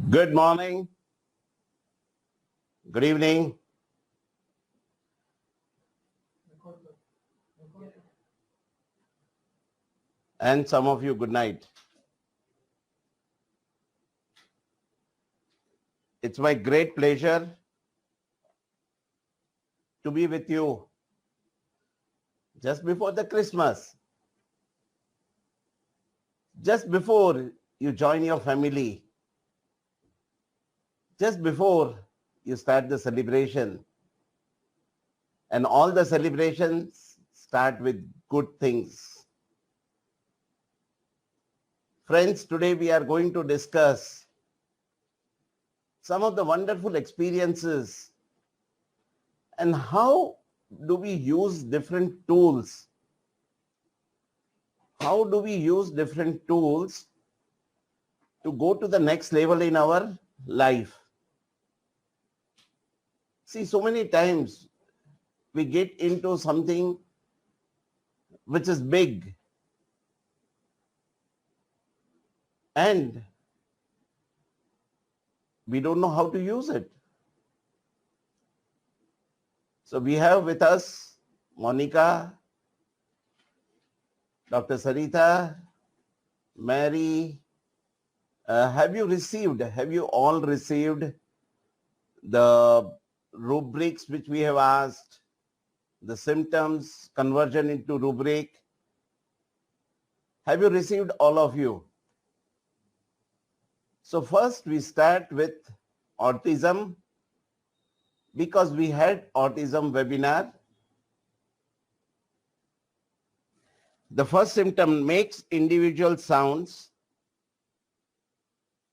Good morning, good evening, and some of you good night. It's my great pleasure to be with you just before the Christmas, just before you join your family, just before you start the celebration. And all the celebrations start with good things. Friends, today we are going to discuss some of the wonderful experiences and how do we use different tools. How do we use different tools to go to the next level in our life? See, so many times we get into something which is big and we don't know how to use it. So we have with us Monica, Dr. Sarita, Mary. Have you all received the rubrics which we have asked, the symptoms, conversion into rubric? Have you received all of you? So first we start with autism, because we had autism webinar. The first symptom makes individual sounds,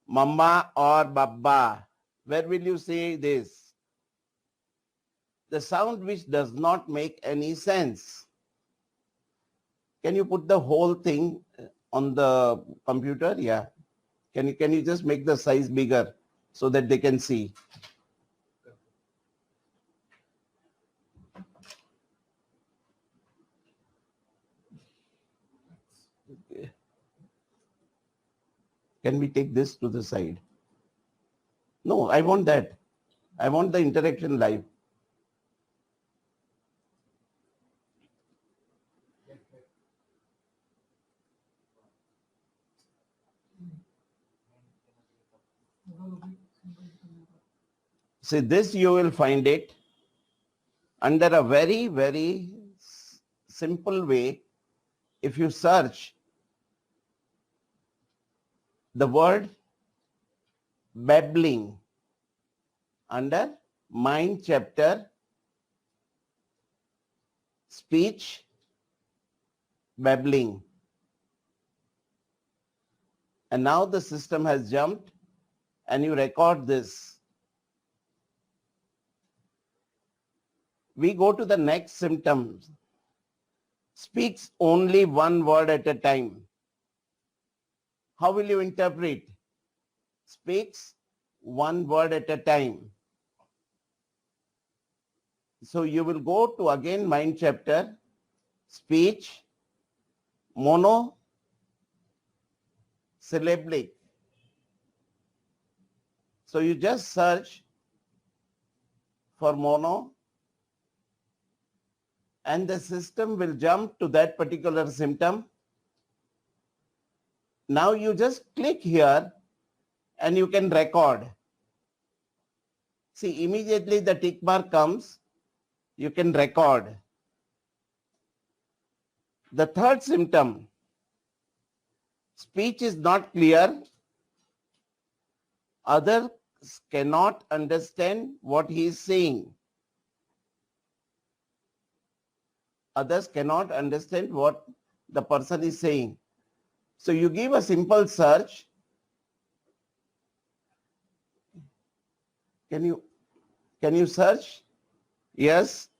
mama or baba. Where will you say this? The sound which does not make any sense. Can you put the whole thing on the computer? Yeah. Can you just make the size bigger so that they can see? Can we take this to the side? No, I want that. I want the interaction live. See, this you will find it under a very, very simple way. If you search the word babbling under mind chapter, speech, babbling. And now the system has jumped and you record this. We go to the next symptom. Speaks only one word at a time. How will you interpret? Speaks one word at a time. So you will go to again mind chapter, speech, monosyllabic. So you just search for mono and the system will jump to that particular symptom. Now you just click here and you can record. See, immediately the tick mark comes, you can record. The third symptom, speech is not clear. Others cannot understand what he is saying. Others cannot understand what the person is saying. So you give a simple search. Can you search? Yes.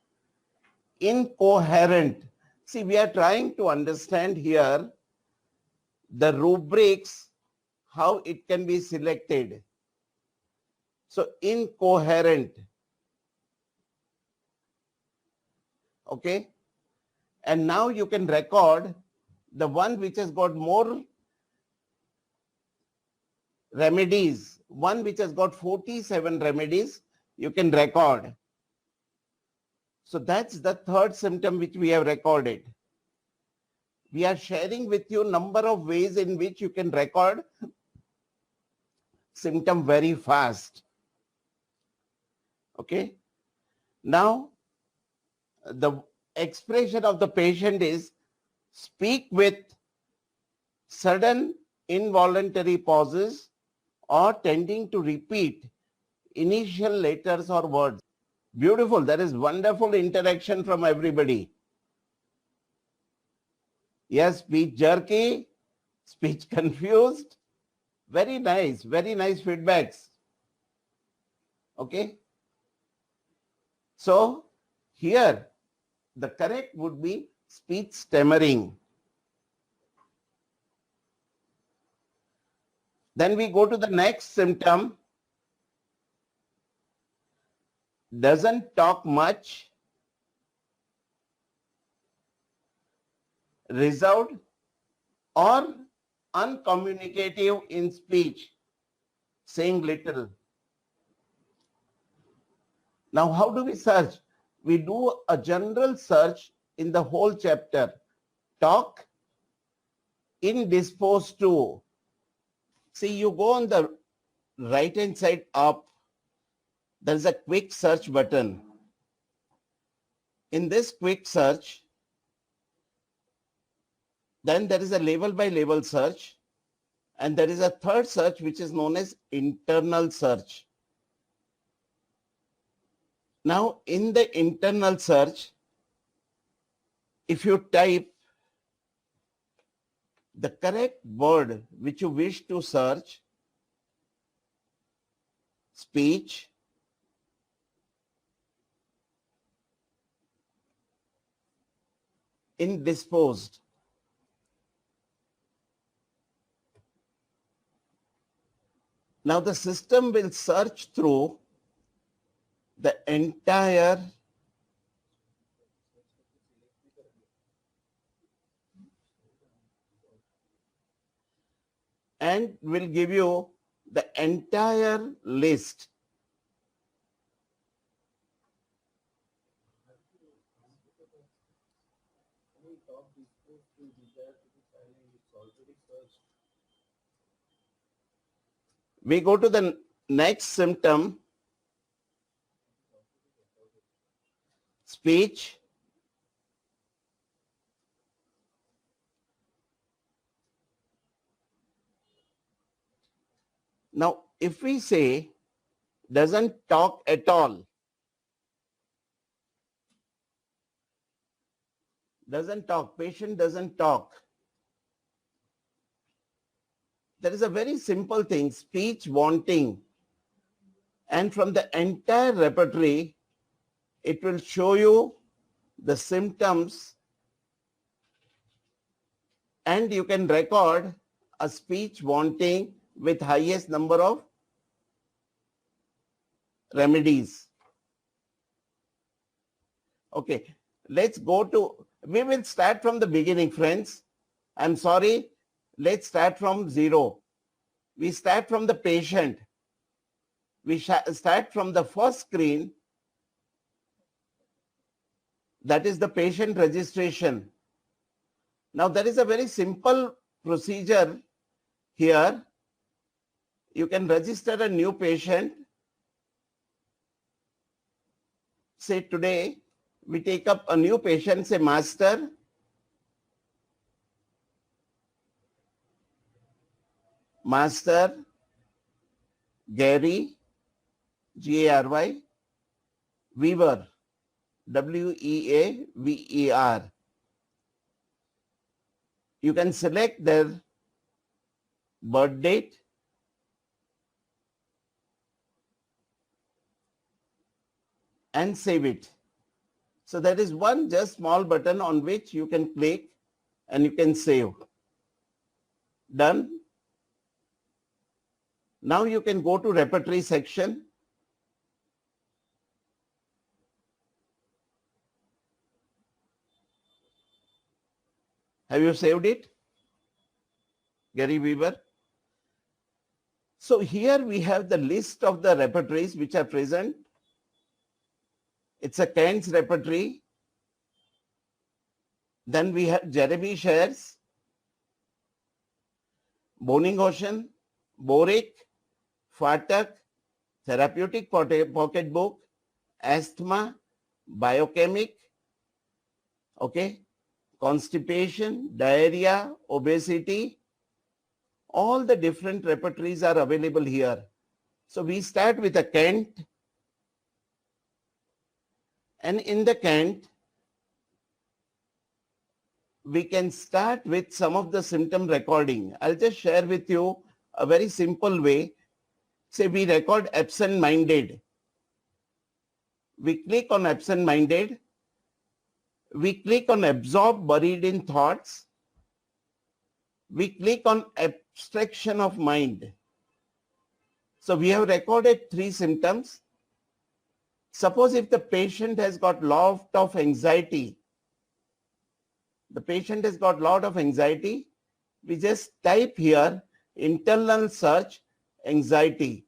Incoherent. See, we are trying to understand here the rubrics, how it can be selected. So incoherent. Okay. And now you can record the one which has got more remedies one which has got 47 remedies, you can record. So that's the third symptom which we have recorded. We are sharing with you number of ways in which you can record symptom very fast. Okay. Now, the expression of the patient is speak with sudden involuntary pauses or tending to repeat initial letters or words. Beautiful. There is wonderful interaction from everybody. Yes, speech jerky, speech confused. Very nice feedbacks. Okay. So here the correct would be speech stammering. Then we go to the next symptom. Doesn't talk much, reserved or uncommunicative in speech, saying little. Now, how do we search? We do a general search in the whole chapter. Talk, indisposed to. See, you go on the right hand side up, there is a quick search button. In this quick search, then there is a label by label search, and there is a third search which is known as internal search. Now, in the internal search, if you type the correct word which you wish to search, speech, indisposed. Now the system will search through the entire and will give you the entire list. We go to the next symptom, speech, now if we say doesn't talk at all, doesn't talk, patient doesn't talk, there is a very simple thing, speech wanting, and from the entire repertory it will show you the symptoms, and you can record a speech wanting with highest number of remedies. Okay, let's go to, we will start from the beginning, friends. I'm sorry, let's start from zero. We start from the patient. We start from the first screen, that is the patient registration. Now there is a very simple procedure here. You can register a new patient. Say today we take up a new patient, say Master. Master Gary, Gary, Weaver, Weaver. You can select their birth date, and save it. So there is one just small button on which you can click and you can save. Done. Now you can go to repertory section. Have you saved it, Gary Weaver? So here we have the list of the repertories which are present. It's a Kent's repertory. Then we have Jeremy Shares, Boenninghausen, Boericke, Fartak, therapeutic pocketbook, asthma, biochemic, okay, constipation, diarrhea, obesity, all the different repertories are available here. So we start with a Kent, and in the Kent, we can start with some of the symptom recording. I'll just share with you a very simple way. Say we record absent-minded. We click on absent-minded. We click on absorb, buried in thoughts. We click on abstraction of mind. So we have recorded 3 symptoms. Suppose if the patient has got lot of anxiety, we just type here internal search anxiety,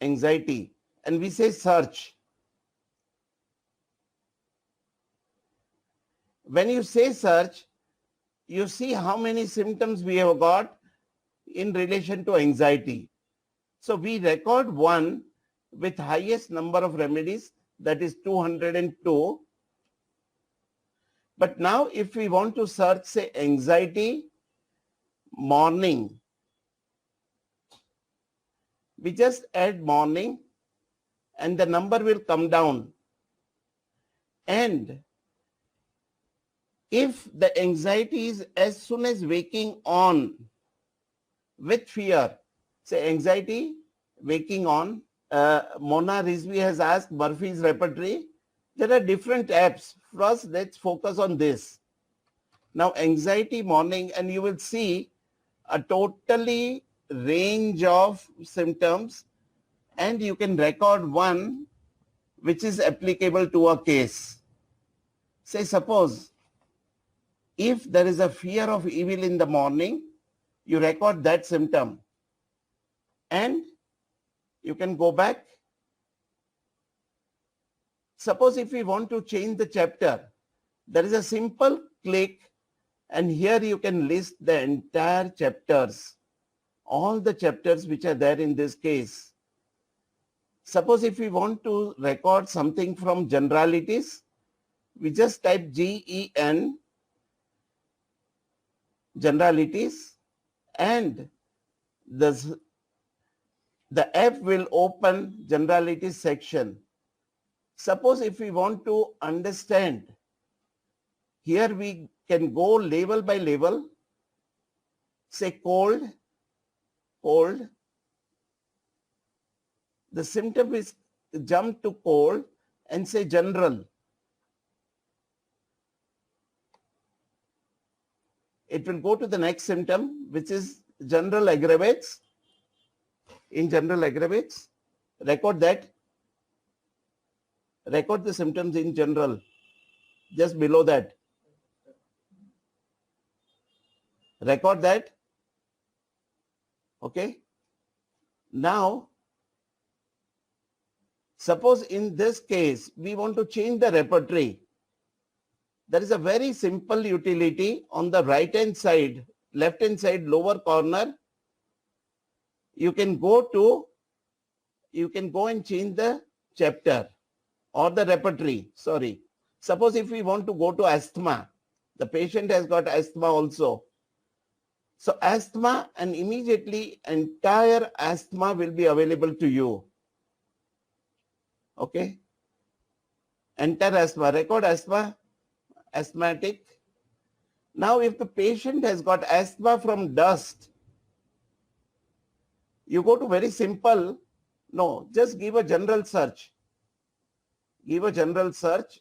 and we say search. When you say search, you see how many symptoms we have got in relation to anxiety. So we record one with highest number of remedies, that is 202. But now if we want to search, say, anxiety morning, we just add morning and the number will come down. And if the anxiety is as soon as waking on with fear, say anxiety waking on, Mona Rizvi has asked Murphy's repertory. There are different apps. First, let's focus on this. Now, anxiety morning, and you will see a totally range of symptoms, and you can record one which is applicable to a case. Say, suppose if there is a fear of evil in the morning, you record that symptom, and you can go back. Suppose if we want to change the chapter, there is a simple click, and here you can list the entire chapters, all the chapters which are there in this case. Suppose if we want to record something from generalities, we just type GEN, generalities, and the app will open generalities section. Suppose if we want to understand, here we can go level by level, say cold, the symptom is jump to cold, and say general. It will go to the next symptom, which is general aggravates. In general aggravates, record that. Record the symptoms in general, just below that. Record that. Okay. Now, suppose in this case, we want to change the repertory. There is a very simple utility on the right-hand side, left-hand side, lower corner. You can go and change the chapter or the repertory, sorry. Suppose if we want to go to asthma, the patient has got asthma also. So asthma, and immediately entire asthma will be available to you. Okay. Enter asthma, record asthma, asthmatic. Now if the patient has got asthma from dust, you go to very simple, no, just give a general search. Give a general search,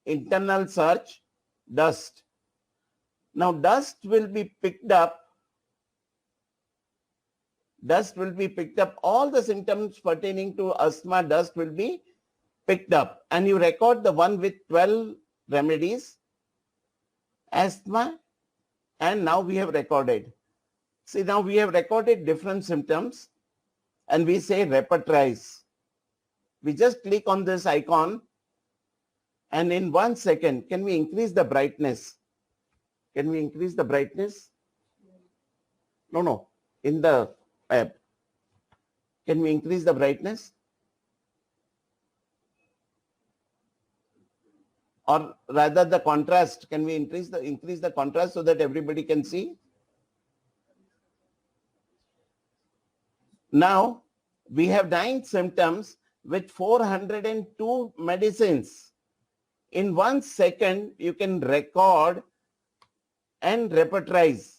internal search, dust. Now dust will be picked up. All the symptoms pertaining to asthma, dust will be picked up. And you record the one with 12 remedies, asthma, And now we have recorded. See, now we have recorded different symptoms and we say repertories. We just click on this icon and in 1 second, can we increase the brightness? Can we increase the brightness? No. In the app. Can we increase the brightness? Or rather the contrast, can we increase the contrast so that everybody can see? Now, we have 9 symptoms with 402 medicines. In 1 second, you can record and repertorize.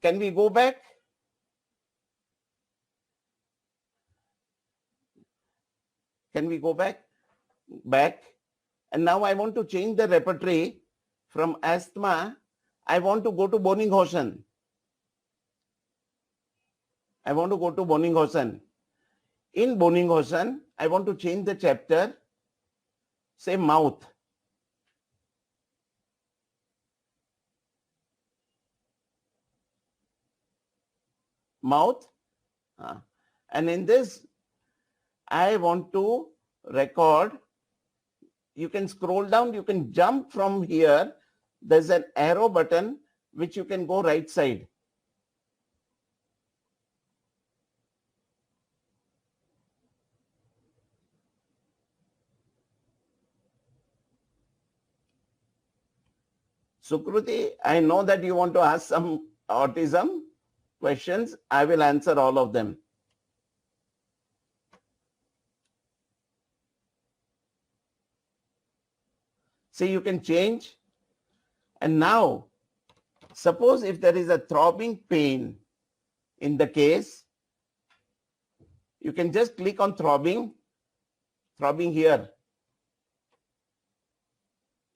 Can we go back? Can we go back? Back. And now I want to change the repertory from asthma. I want to go to Boenninghausen. I want to go to Boenninghausen. In Boenninghausen, I want to change the chapter, say mouth. Mouth. And in this, I want to record. You can scroll down, you can jump from here. There's an arrow button which you can go right side. Sukruti, I know that you want to ask some autism questions. I will answer all of them. See, you can change. And now, suppose if there is a throbbing pain in the case, you can just click on throbbing here,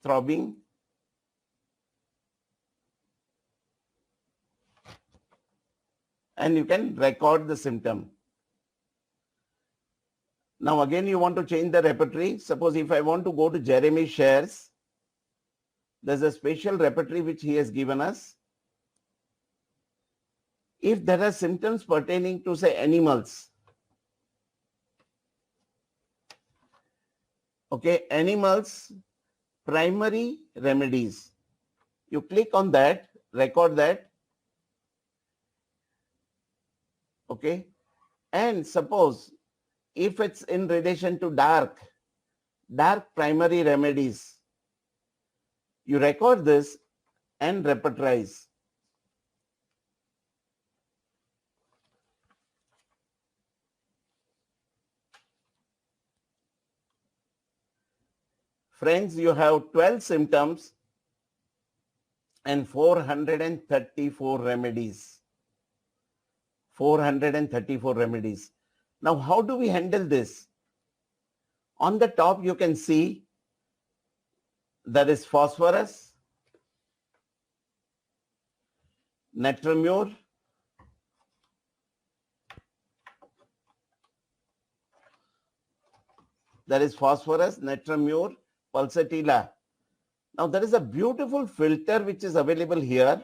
throbbing. And you can record the symptom. Now again, you want to change the repertory. Suppose if I want to go to Jeremy Shares, there's a special repertory which he has given us. If there are symptoms pertaining to, say, animals, okay, animals, primary remedies. You click on that, record that. Okay. And suppose if it's in relation to dark primary remedies, you record this and repertorize. Friends, you have 12 symptoms and 434 remedies. 434 remedies. Now, how do we handle this? On the top, you can see there is phosphorus, natramure, there is phosphorus, natramure, pulsatilla. Now, there is a beautiful filter which is available here,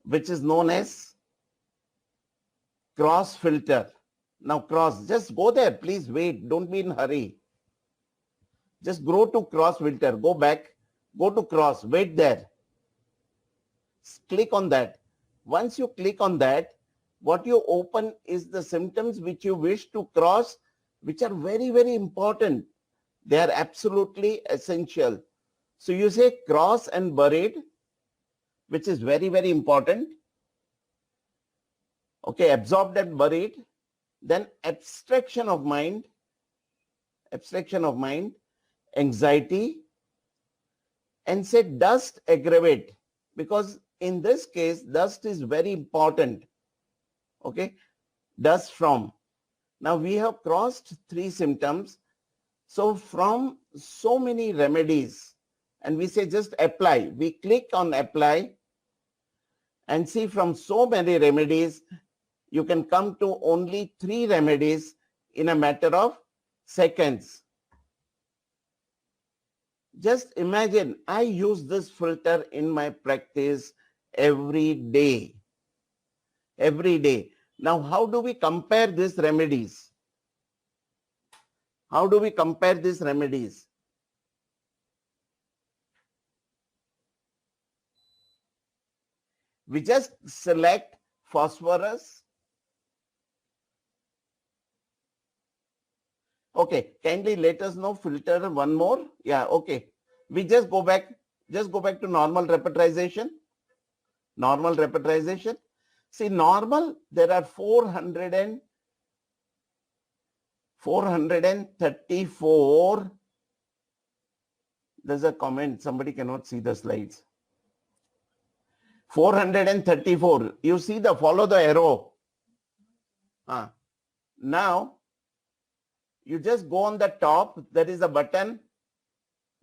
which is known as cross filter. Now cross, just go there, please wait, don't be in a hurry. Just go to cross filter, go back, go to cross, wait there. Click on that. Once you click on that, what you open is the symptoms which you wish to cross, which are very, very important. They are absolutely essential. So you say cross and buried, which is very, very important. Okay, absorbed and buried. Then abstraction of mind, anxiety, and say dust aggravate, because in this case, dust is very important. Okay, dust from. Now we have crossed 3 symptoms. So from so many remedies, and we say just apply. We click on apply and see from so many remedies, you can come to only 3 remedies in a matter of seconds. Just imagine, I use this filter in my practice every day. Every day. Now, how do we compare these remedies? How do we compare these remedies? We just select phosphorus. Okay, kindly let us know filter one more. Yeah, okay. We just go back to normal repertorization. Normal repertorization. See, normal, there are 434. There's a comment, somebody cannot see the slides. 434. You see the follow the arrow. Now, you just go on the top, there is a button,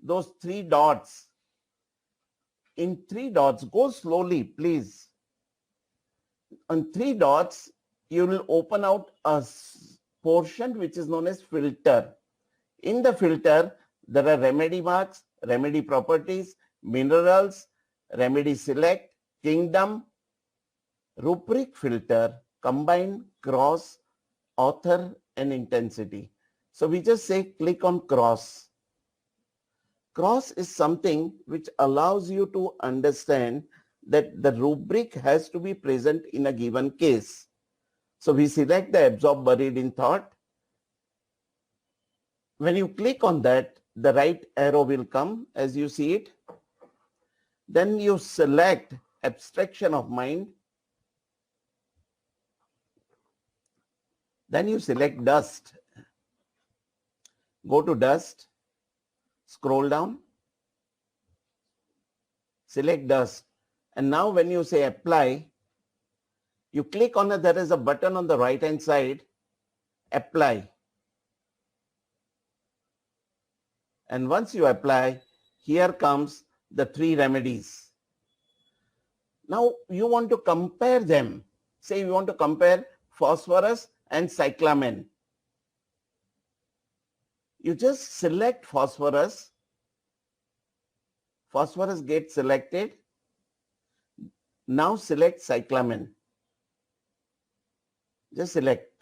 those 3 dots. In 3 dots, go slowly, please. On 3 dots, you will open out a portion which is known as filter. In the filter, there are remedy marks, remedy properties, minerals, remedy select, kingdom, rubric filter, combine, cross, author, and intensity. So we just say click on cross. Cross is something which allows you to understand that the rubric has to be present in a given case. So we select the absorb buried in thought. When you click on that, the right arrow will come as you see it. Then you select abstraction of mind. Then you select dust. Go to dust, scroll down, select dust. And now when you say apply, you click on it, there is a button on the right hand side, apply. And once you apply, here comes the 3 remedies. Now you want to compare them. Say you want to compare phosphorus and cyclamen. You just select phosphorus. Phosphorus gets selected. Now select cyclamen. Just select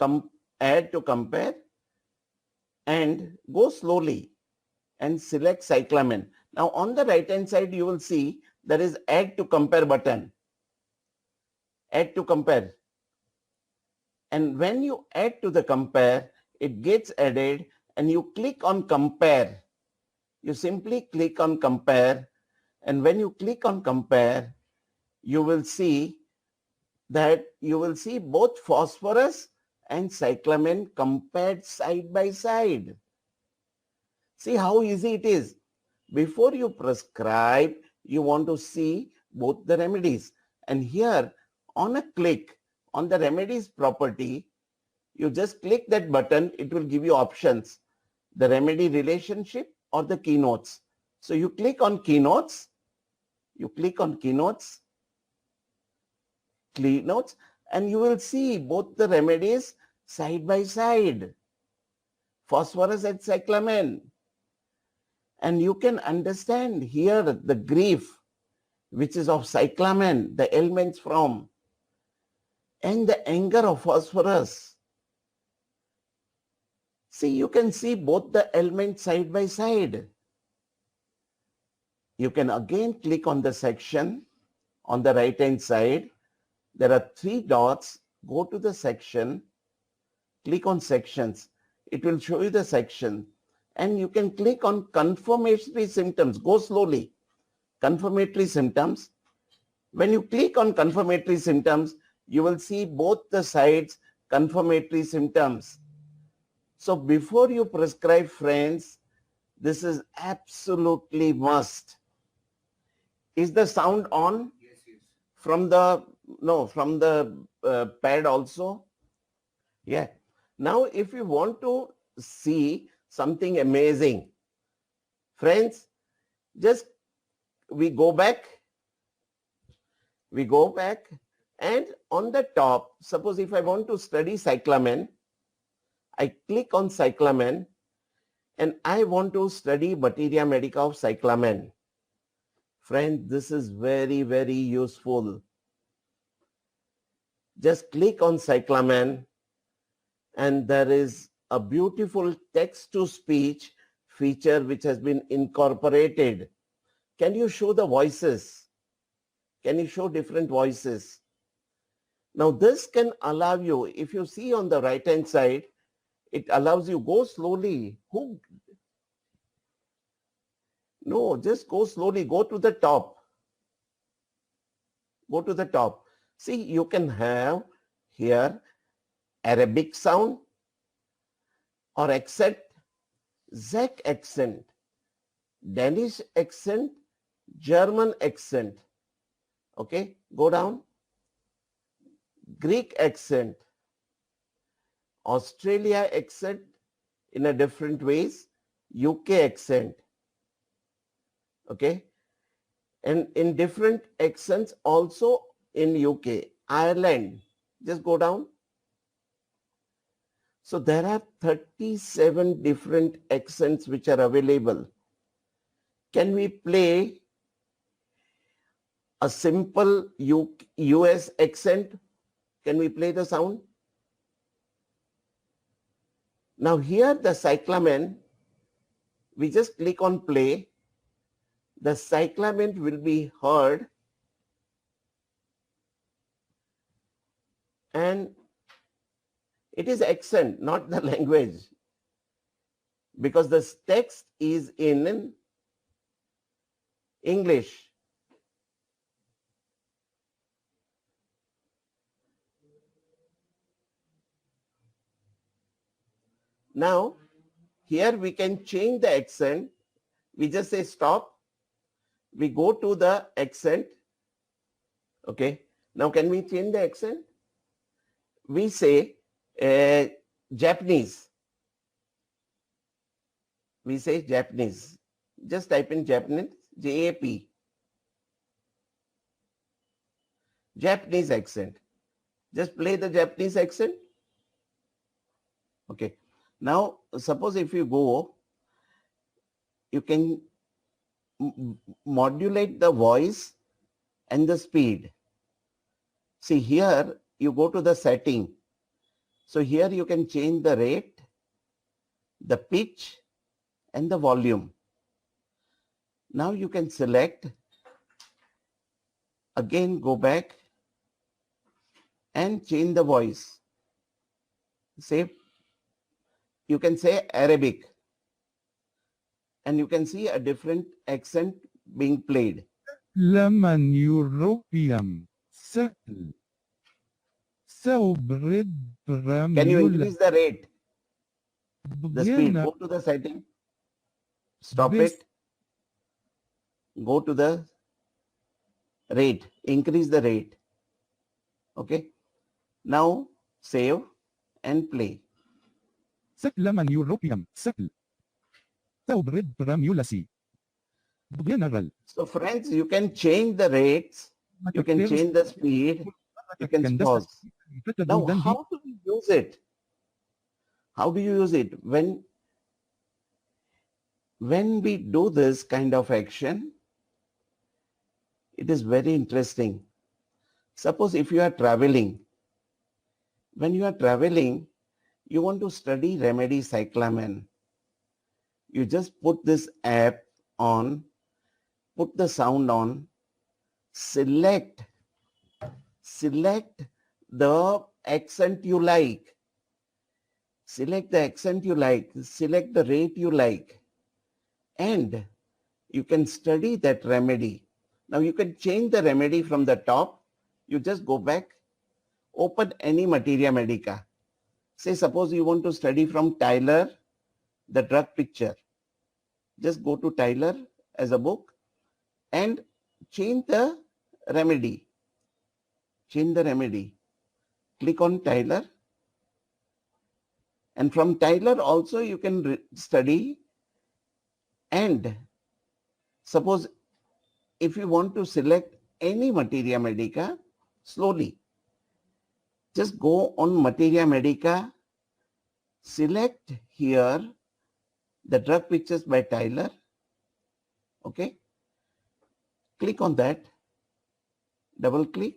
add to compare and go slowly and select cyclamen. Now on the right hand side, you will see there is add to compare button. Add to compare. And when you add to the compare, it gets added and you click on compare. You simply click on compare. And when you click on compare, you will see that you will see both phosphorus and cyclamen compared side by side. See how easy it is. Before you prescribe, you want to see both the remedies. And here on a click on the remedies property, you just click that button, it will give you options, the remedy relationship or the keynotes. So you click on keynotes, and you will see both the remedies side by side, phosphorus and cyclamen. And you can understand here the grief, which is of cyclamen, the ailments from, and the anger of phosphorus. See, you can see both the elements side by side. You can again click on the section on the right hand side. There are 3 dots. Go to the section, click on sections. It will show you the section. And you can click on confirmatory symptoms. Go slowly. Confirmatory symptoms. When you click on confirmatory symptoms, you will see both the sides confirmatory symptoms. So before you prescribe, friends, this is absolutely must. Is the sound on? Yes, yes. From the pad also? Yeah. Now, if you want to see something amazing, friends, just we go back, and on the top, suppose if I want to study cyclamen, I click on cyclamen. and I want to study materia medica of cyclamen. Friend, this is very, very useful. Just click on cyclamen and there is a beautiful text-to-speech feature which has been incorporated. Can you show the voices? Can you show different voices? Now this can allow you, if you see on the right hand side, it allows you go slowly. No, just go slowly, go to the top. Go to the top. See, you can have here Arabic sound or accent, Czech accent, Danish accent, German accent. Okay, go down. Greek accent, Australia accent in a different ways, UK accent. Okay, and in different accents also in UK, Ireland. Just go down. So there are 37 different accents which are available. Can we play a simple US accent? Can we play the sound? Now here the cyclamen, we just click on play. The cyclamen will be heard and it is accent, not the language, because the text is in English. Now, here we can change the accent. We just say stop. We go to the accent. Okay. Now, can we change the accent? We say Japanese. We say Japanese. Just type in Japanese, J-A-P. Japanese accent. Just play the Japanese accent. Okay. Now, suppose if you go, you can modulate the voice and the speed. See here, you go to the setting. So here you can change the rate, the pitch, and the volume. Now you can select, again go back and change the voice. Say, you can say Arabic and you can see a different accent being played. لمن European سهل سأبرد Can you increase the rate, the speed? بغينا Go to the setting, stop it, go to the rate, increase the rate. Okay. Now save and play. سهل لمن European سهل سأبرد براميولسي general. So friends, you can change the rates, you can change the speed, you can pause. Now, how do we use it? How do you use it? When we do this kind of action, it is very interesting. Suppose if you are traveling, when you are traveling, you want to study remedy cyclamen. You just put this app on, put the sound on, select the accent you like. Select the accent you like, select the rate you like, and you can study that remedy. Now you can change the remedy from the top. You just go back, open any materia medica. Say suppose you want to study from Tyler, the drug picture. Just go to Tyler as a book and change the remedy. Change the remedy. Click on Tyler. And from Tyler also you can study. And suppose if you want to select any materia medica, slowly, just go on materia medica, select here the drug pictures by Tyler. Okay. Click on that, double click,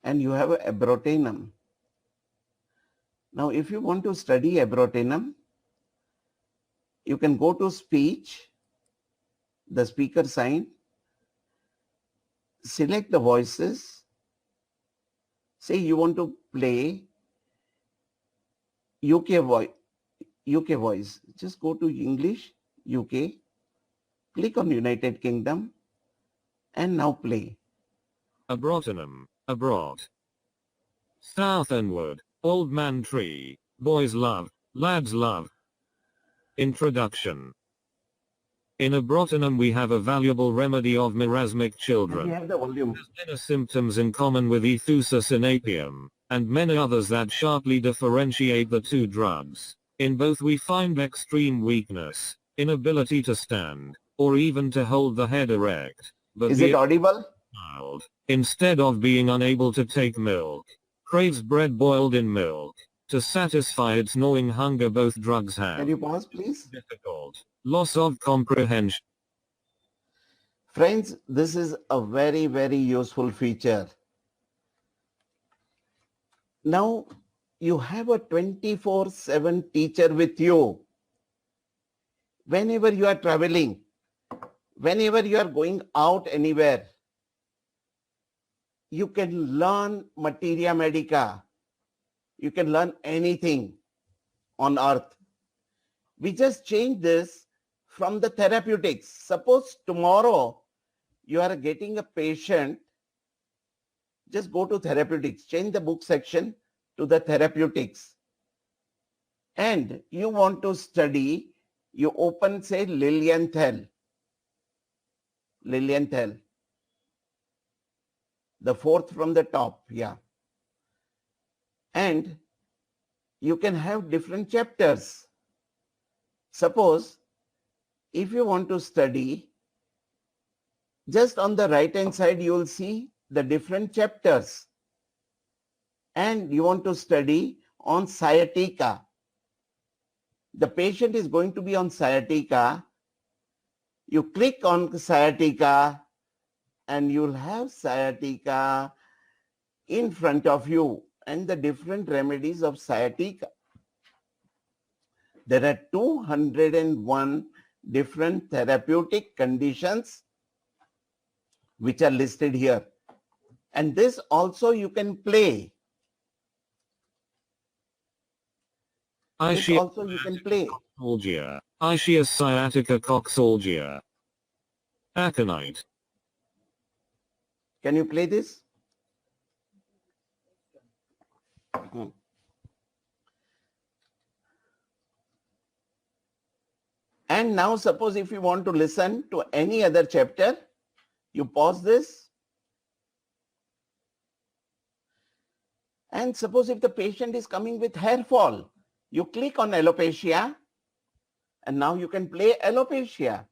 and you have a abrotinum. Now, if you want to study abrotinum, you can go to speech, the speaker sign, select the voices, say you want to play UK voice, just go to English, UK, click on United Kingdom, and now play. Abrotinum, abrot. Southernwood, old man tree, boys love, lads love. Introduction. In abrotinum we have a valuable remedy of marasmic And children. we have the volume. Has many symptoms in common with Ethusa sinapium, and many others that sharply differentiate the two drugs. In both we find extreme weakness, inability to stand, or even to hold the head erect. But Is the it audible? child, instead of being unable to take milk, craves bread boiled in milk. To satisfy its gnawing hunger both drugs have. Can you pause, please? Difficult. Loss of comprehension. Friends, this is a very, very useful feature. Now, you have a 24/7 teacher with you. Whenever you are traveling, whenever you are going out anywhere, you can learn materia medica. You can learn anything on earth. We just change this from the therapeutics. Suppose tomorrow you are getting a patient, just go to therapeutics, change the book section to the therapeutics. And you want to study, you open, say, Lilienthal, the fourth from the top, yeah. And you can have different chapters. Suppose if you want to study, just on the right hand side, you will see the different chapters. And you want to study on sciatica. The patient is going to be on sciatica. You click on sciatica and you'll have sciatica in front of you and the different remedies of sciatica. There are 201 different therapeutic conditions which are listed here. And this also you can play. This also you can play. Coxalgia. Ischias sciatica coxalgia. Aconite. Can you play this? And now suppose if you want to listen to any other chapter, you pause this. And suppose if the patient is coming with hair fall, you click on alopecia and now you can play alopecia.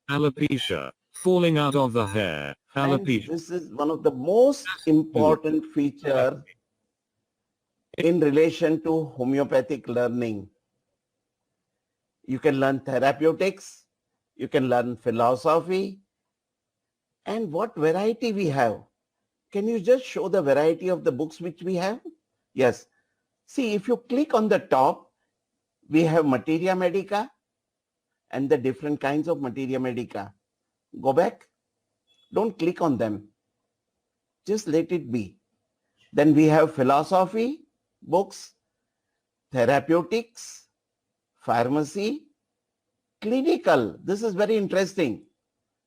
Alopecia. Falling out of the hair. Alopecia. And this is one of the most important features in relation to homeopathic learning. You can learn therapeutics, you can learn philosophy, and what variety we have. Can you just show the variety of the books which we have? Yes. See, if you click on the top, we have materia medica and the different kinds of materia medica. Go back. Don't click on them. Just let it be. Then we have philosophy books, therapeutics, pharmacy, clinical. This is very interesting.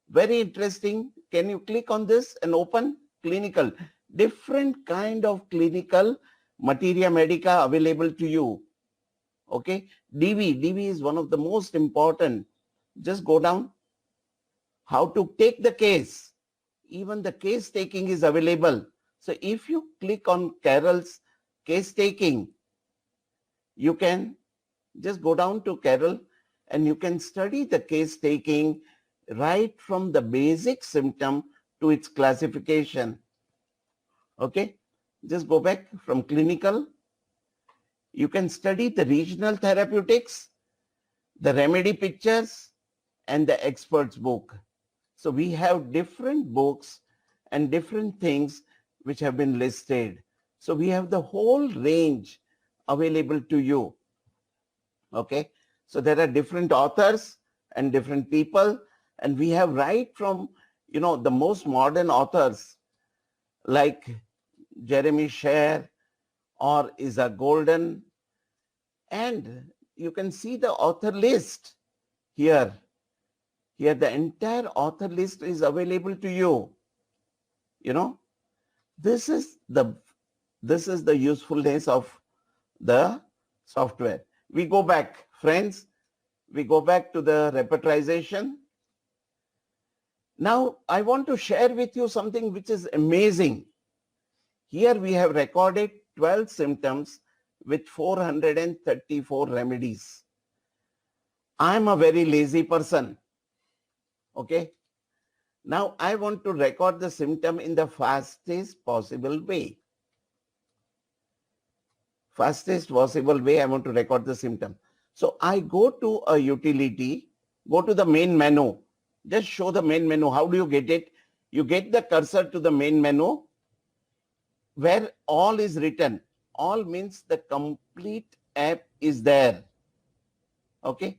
Very interesting. Can you click on this and open clinical? Different kind of clinical materia medica available to you. Okay. DV is one of the most important. Just go down. How to take the case. Even the case taking is available. So if you click on Carol's case taking, you can just go down to Carol and you can study the case taking right from the basic symptom to its classification. Okay. Just go back from clinical. You can study the regional therapeutics, the remedy pictures, and the expert's book. So we have different books and different things which have been listed. So we have the whole range available to you. Okay. So there are different authors and different people, and we have right from, the most modern authors like Jeremy Sher or Isa Golden, and you can see the author list here. Here the entire author list is available to you. This is the usefulness of the software. We go back, friends. We go back to the repertorization. Now, I want to share with you something which is amazing. Here we have recorded 12 symptoms with 434 remedies. I'm a very lazy person. Okay. Now, I want to record the symptom in the fastest possible way. Fastest possible way, I want to record the symptom. So I go to a utility, go to the main menu. Just show the main menu. How do you get it? You get the cursor to the main menu where all is written. All means the complete app is there. Okay.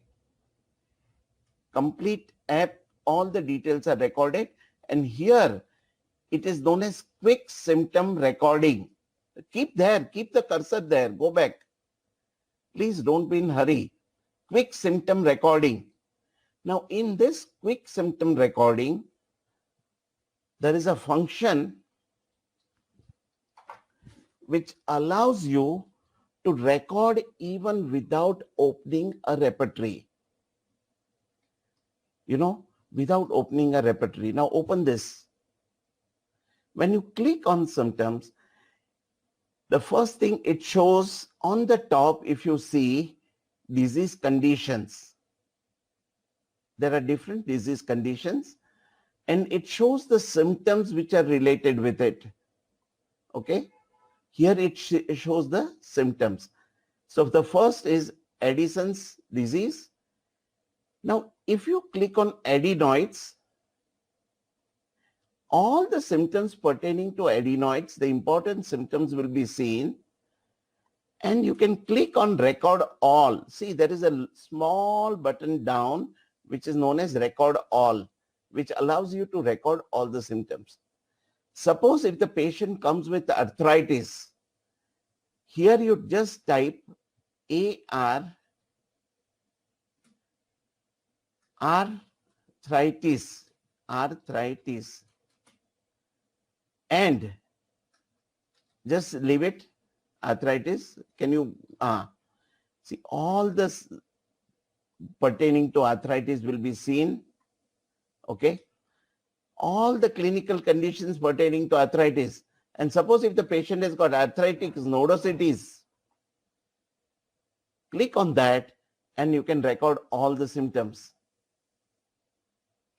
Complete app, all the details are recorded. And here it is known as quick symptom recording. Keep the cursor there. Go back. Please don't be in a hurry. Quick symptom recording. Now, in this quick symptom recording, there is a function which allows you to record even without opening a repertory. Without opening a repertory. Now, open this. When you click on symptoms, the first thing it shows on the top, if you see, disease conditions. There are different disease conditions, and it shows the symptoms which are related with it. Okay. Here it shows the symptoms. So the first is Addison's disease. Now, if you click on adenoids, all the symptoms pertaining to adenoids, the important symptoms will be seen. And you can click on record all. See, there is a small button down which is known as record all, which allows you to record all the symptoms. Suppose if the patient comes with arthritis, here you just type arthritis, and just leave it, arthritis. Can you see all this pertaining to arthritis will be seen. Okay. All the clinical conditions pertaining to arthritis. And suppose if the patient has got arthritic nodosities, click on that and you can record all the symptoms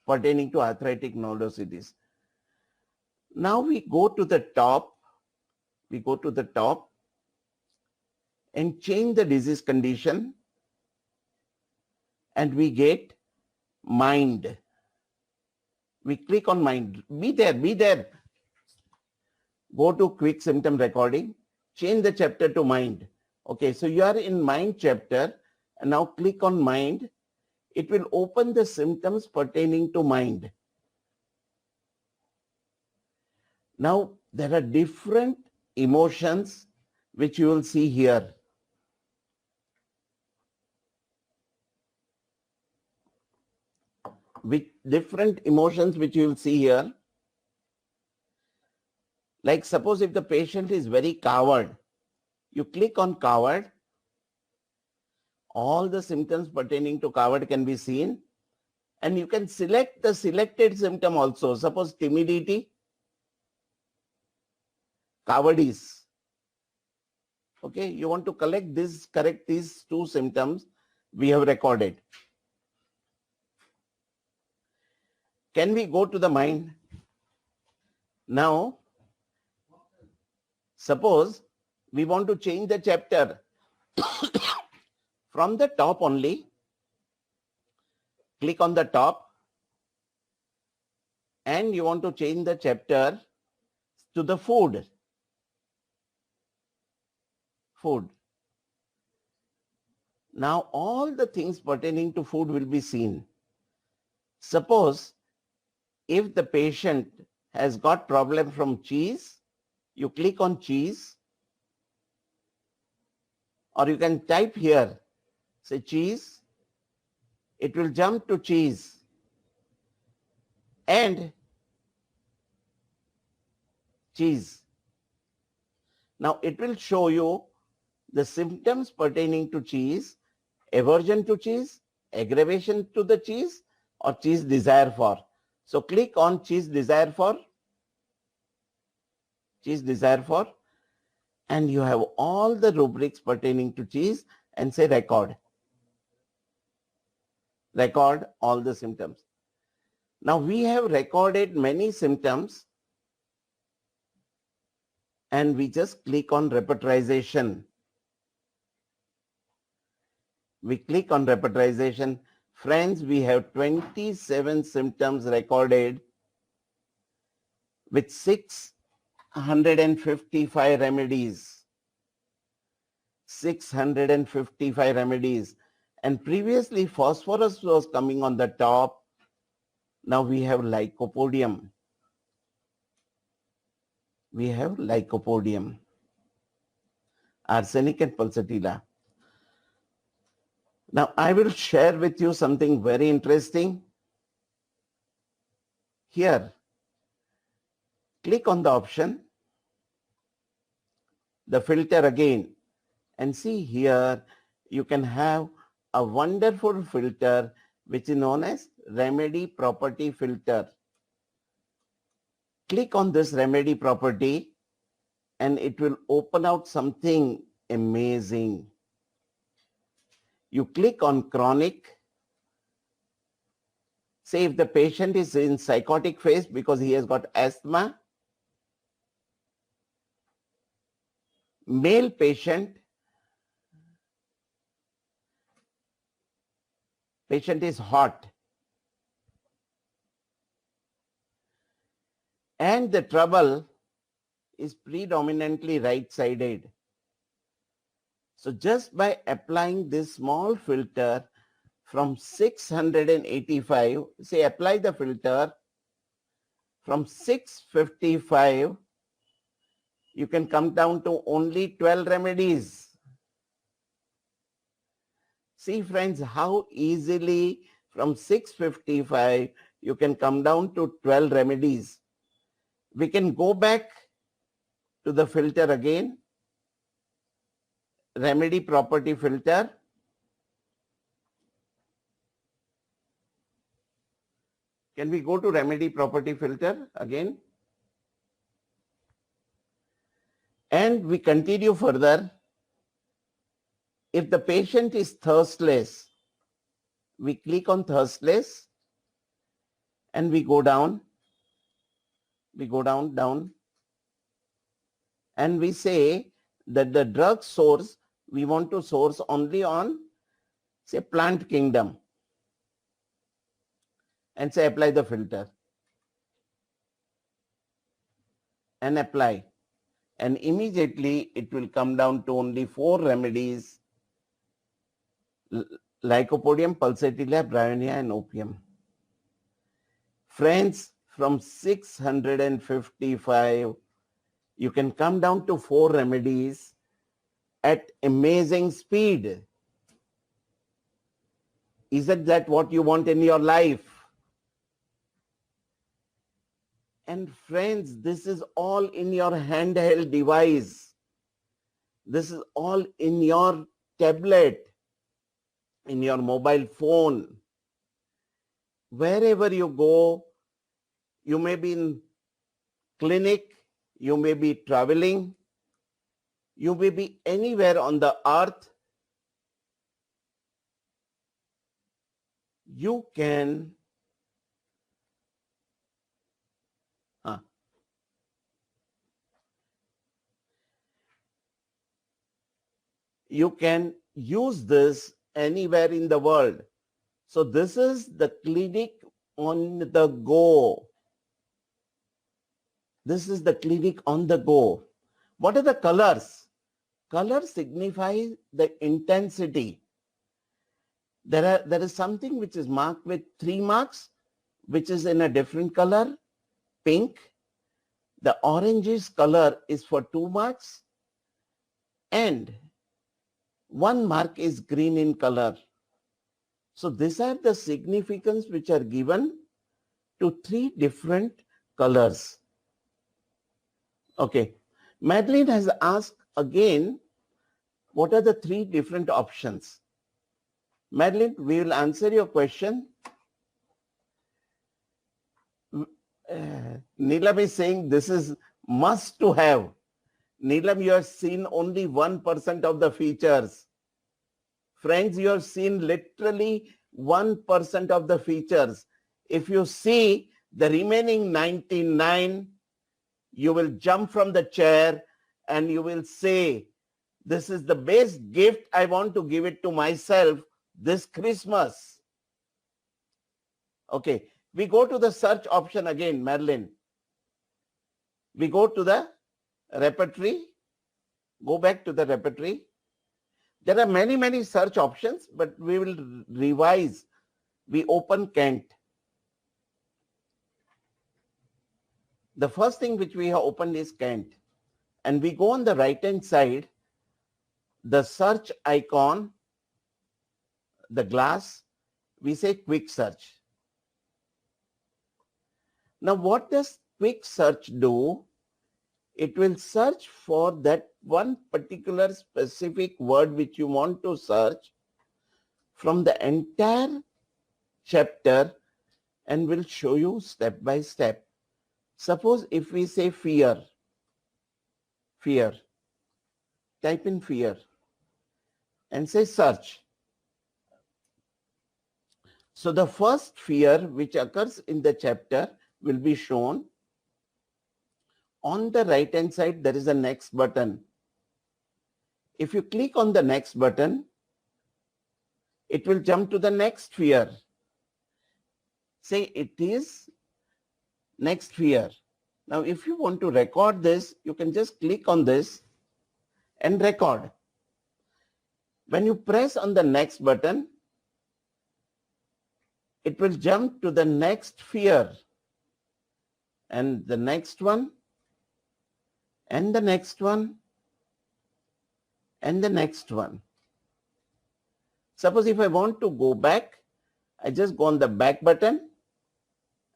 pertaining to arthritic nodosities. Now we go to the top. And change the disease condition, and we get mind. We click on mind. Be there. Go to quick symptom recording, change the chapter to mind. Okay, so you are in mind chapter, and now click on mind. It will open the symptoms pertaining to mind. Now, there are different emotions which you will see here. With different emotions which you will see here. Like suppose if the patient is very coward, you click on coward. All the symptoms pertaining to coward can be seen. And you can select the selected symptom also. Suppose timidity, cowardice. Okay, you want to correct these two symptoms we have recorded. Can we go to the mind? Now, suppose we want to change the chapter from the top only. click on the top and you want to change the chapter to the food. Food. Now all the things pertaining to food will be seen. Suppose if the patient has got problem from cheese, you click on cheese, or you can type here, say cheese, it will jump to cheese and cheese. Now it will show you the symptoms pertaining to cheese, aversion to cheese, aggravation to the cheese, or cheese desire for. So click on cheese desire for, and you have all the rubrics pertaining to cheese and say record. Record all the symptoms. Now we have recorded many symptoms and we just click on repertorization. We click on repertorization. Friends, we have 27 symptoms recorded with 655 remedies. 655 remedies. And previously phosphorus was coming on the top. Now we have lycopodium. We have lycopodium, arsenic and pulsatilla. Now I will share with you something very interesting. Here, click on the option, the filter again, and see here you can have a wonderful filter which is known as remedy property filter. Click on this remedy property and it will open out something amazing. You click on chronic. Say if the patient is in psychotic phase because he has got asthma, male patient is hot, and the trouble is predominantly right-sided. So just by applying this small filter from 685, say apply the filter from 655, you can come down to only 12 remedies. See friends, how easily from 655 you can come down to 12 remedies. We can go back to the filter again, remedy property filter. Can we go to remedy property filter again? And we continue further. If the patient is thirstless, we click on thirstless and we go down. We go down, and we say that the drug source, we want to source only on, say, plant kingdom, and say apply the filter and apply, and immediately it will come down to only 4 remedies: lycopodium, pulsatilla, bryonia, and opium. Friends, from 655 you can come down to 4 remedies at amazing speed. Isn't that what you want in your life? And friends, this is all in your handheld device. This is all in your tablet, in your mobile phone. Wherever you go, you may be in clinic, you may be traveling, you may be anywhere on the earth. You can use this anywhere in the world. So this is the clinic on the go. This is the clinic on the go. What are the colors? Color signifies the intensity. There is something which is marked with 3 marks, which is in a different color, pink. The orangish color is for 2 marks, and 1 mark is green in color. So these are the significance which are given to 3 different colors. Okay. Madeline has asked again, what are the 3 different options? Madeline, we will answer your question. Neelam is saying this is must to have. Neelam, you have seen only 1% of the features. Friends, you have seen literally 1% of the features. If you see the remaining 99, you will jump from the chair and you will say, this is the best gift I want to give it to myself this Christmas. Okay, we go to the search option again, Madeline. We go to the repertory. Go back to the repertory. There are many search options, but we will revise. We open Kent. The first thing which we have opened is Kent. And we go on the right-hand side, the search icon, the glass, we say quick search. Now, what does quick search do? It will search for that one particular specific word which you want to search from the entire chapter and will show you step by step. Suppose if we say fear, type in fear and say search. So the first fear which occurs in the chapter will be shown. On the right hand side, there is a next button. If you click on the next button, it will jump to the next fear. Say it is next fear. Now, if you want to record this, you can just click on this and record. When you press on the next button, it will jump to the next fear and the next one and the next one and the next one. Suppose if I want to go back, I just go on the back button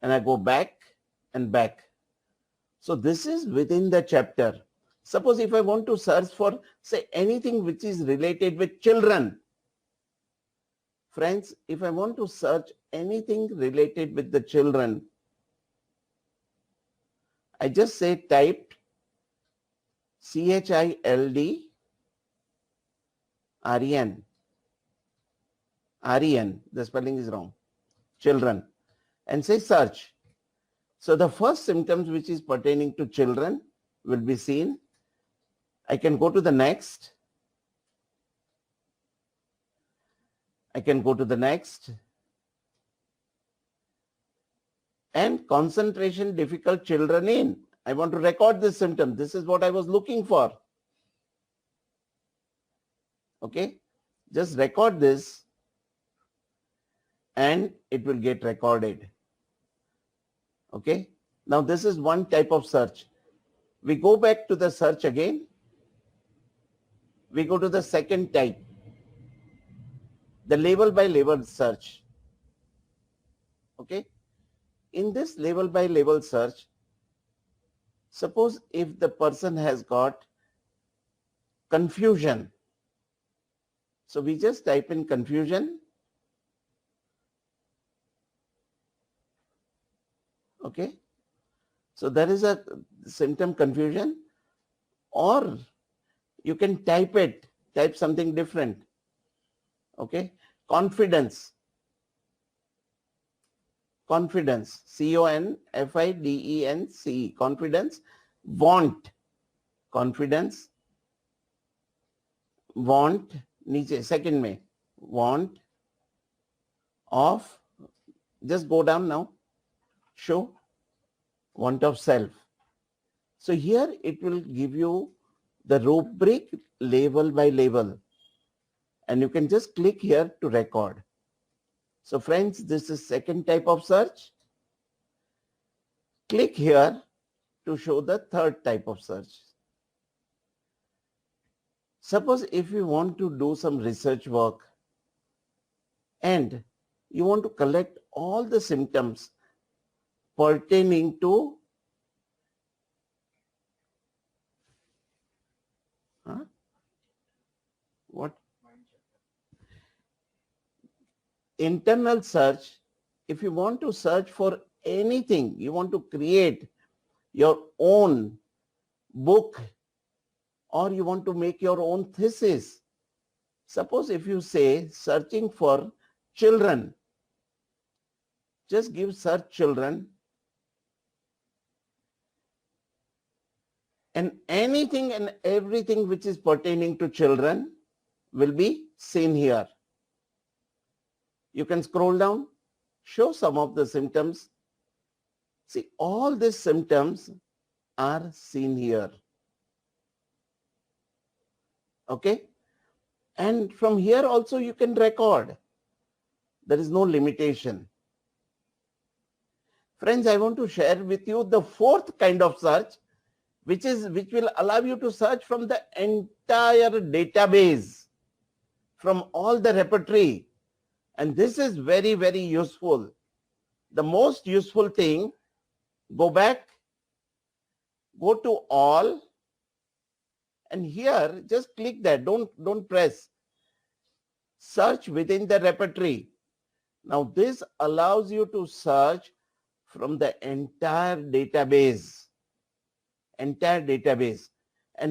and I go back and back. So this is within the chapter. Suppose if I want to search for, say, anything which is related with children. Friends, if I want to search anything related with the children, I just say type CHILD REN. REN, the spelling is wrong. Children. And say search. So the first symptoms which is pertaining to children will be seen. I can go to the next. I can go to the next. And concentration difficult children in. I want to record this symptom. This is what I was looking for. Okay. Just record this and it will get recorded. Okay. Now this is one type of search. We go back to the search again. We go to the second type, the label by label search. Okay. In this label by label search, suppose if the person has got confusion. So we just type in confusion. Okay. So there is a symptom confusion, or you can type something different. Okay. Confidence. Confidence. CONFIDENCE. Confidence. Want. Confidence. Want. नीचे second में. Want. of, just go down now, show want of self. So here it will give you the rubric label by label, and you can just click here to record. So friends, this is second type of search. Click here to show the third type of search. Suppose if you want to do some research work and you want to collect all the symptoms pertaining to what? Internal search. If you want to search for anything, you want to create your own book or you want to make your own thesis. Suppose if you say searching for children, just give search children, and anything and everything which is pertaining to children will be seen here. You can scroll down, show some of the symptoms. See, all these symptoms are seen here. Okay? And from here also you can record. There is no limitation. Friends, I want to share with you the fourth kind of search, which will allow you to search from the entire database, from all the repertory. And this is very, very useful. The most useful thing, go back, go to all, and here just click that. Don't press. Search within the repertory. Now this allows you to search from the entire database. And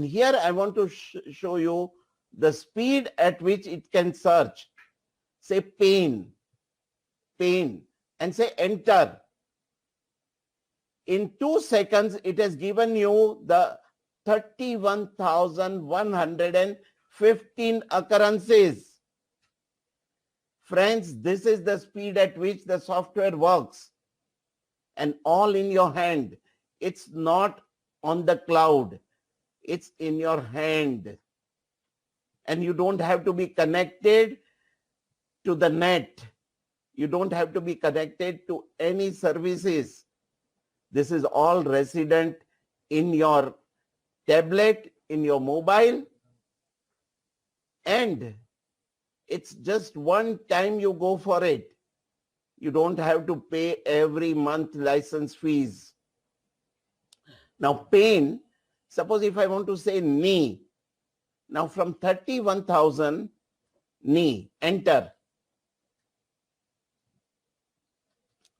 here I want to show you the speed at which it can search. Say pain, and say enter. In 2 seconds, it has given you the 31,115 occurrences. Friends, this is the speed at which the software works, and all in your hand. It's not on the cloud. It's in your hand. And you don't have to be connected to the net. You don't have to be connected to any services. This is all resident in your tablet, in your mobile, and it's just one time you go for it. You don't have to pay every month license fees. Now pain, suppose if I want to say knee, now from 31,000, knee, enter.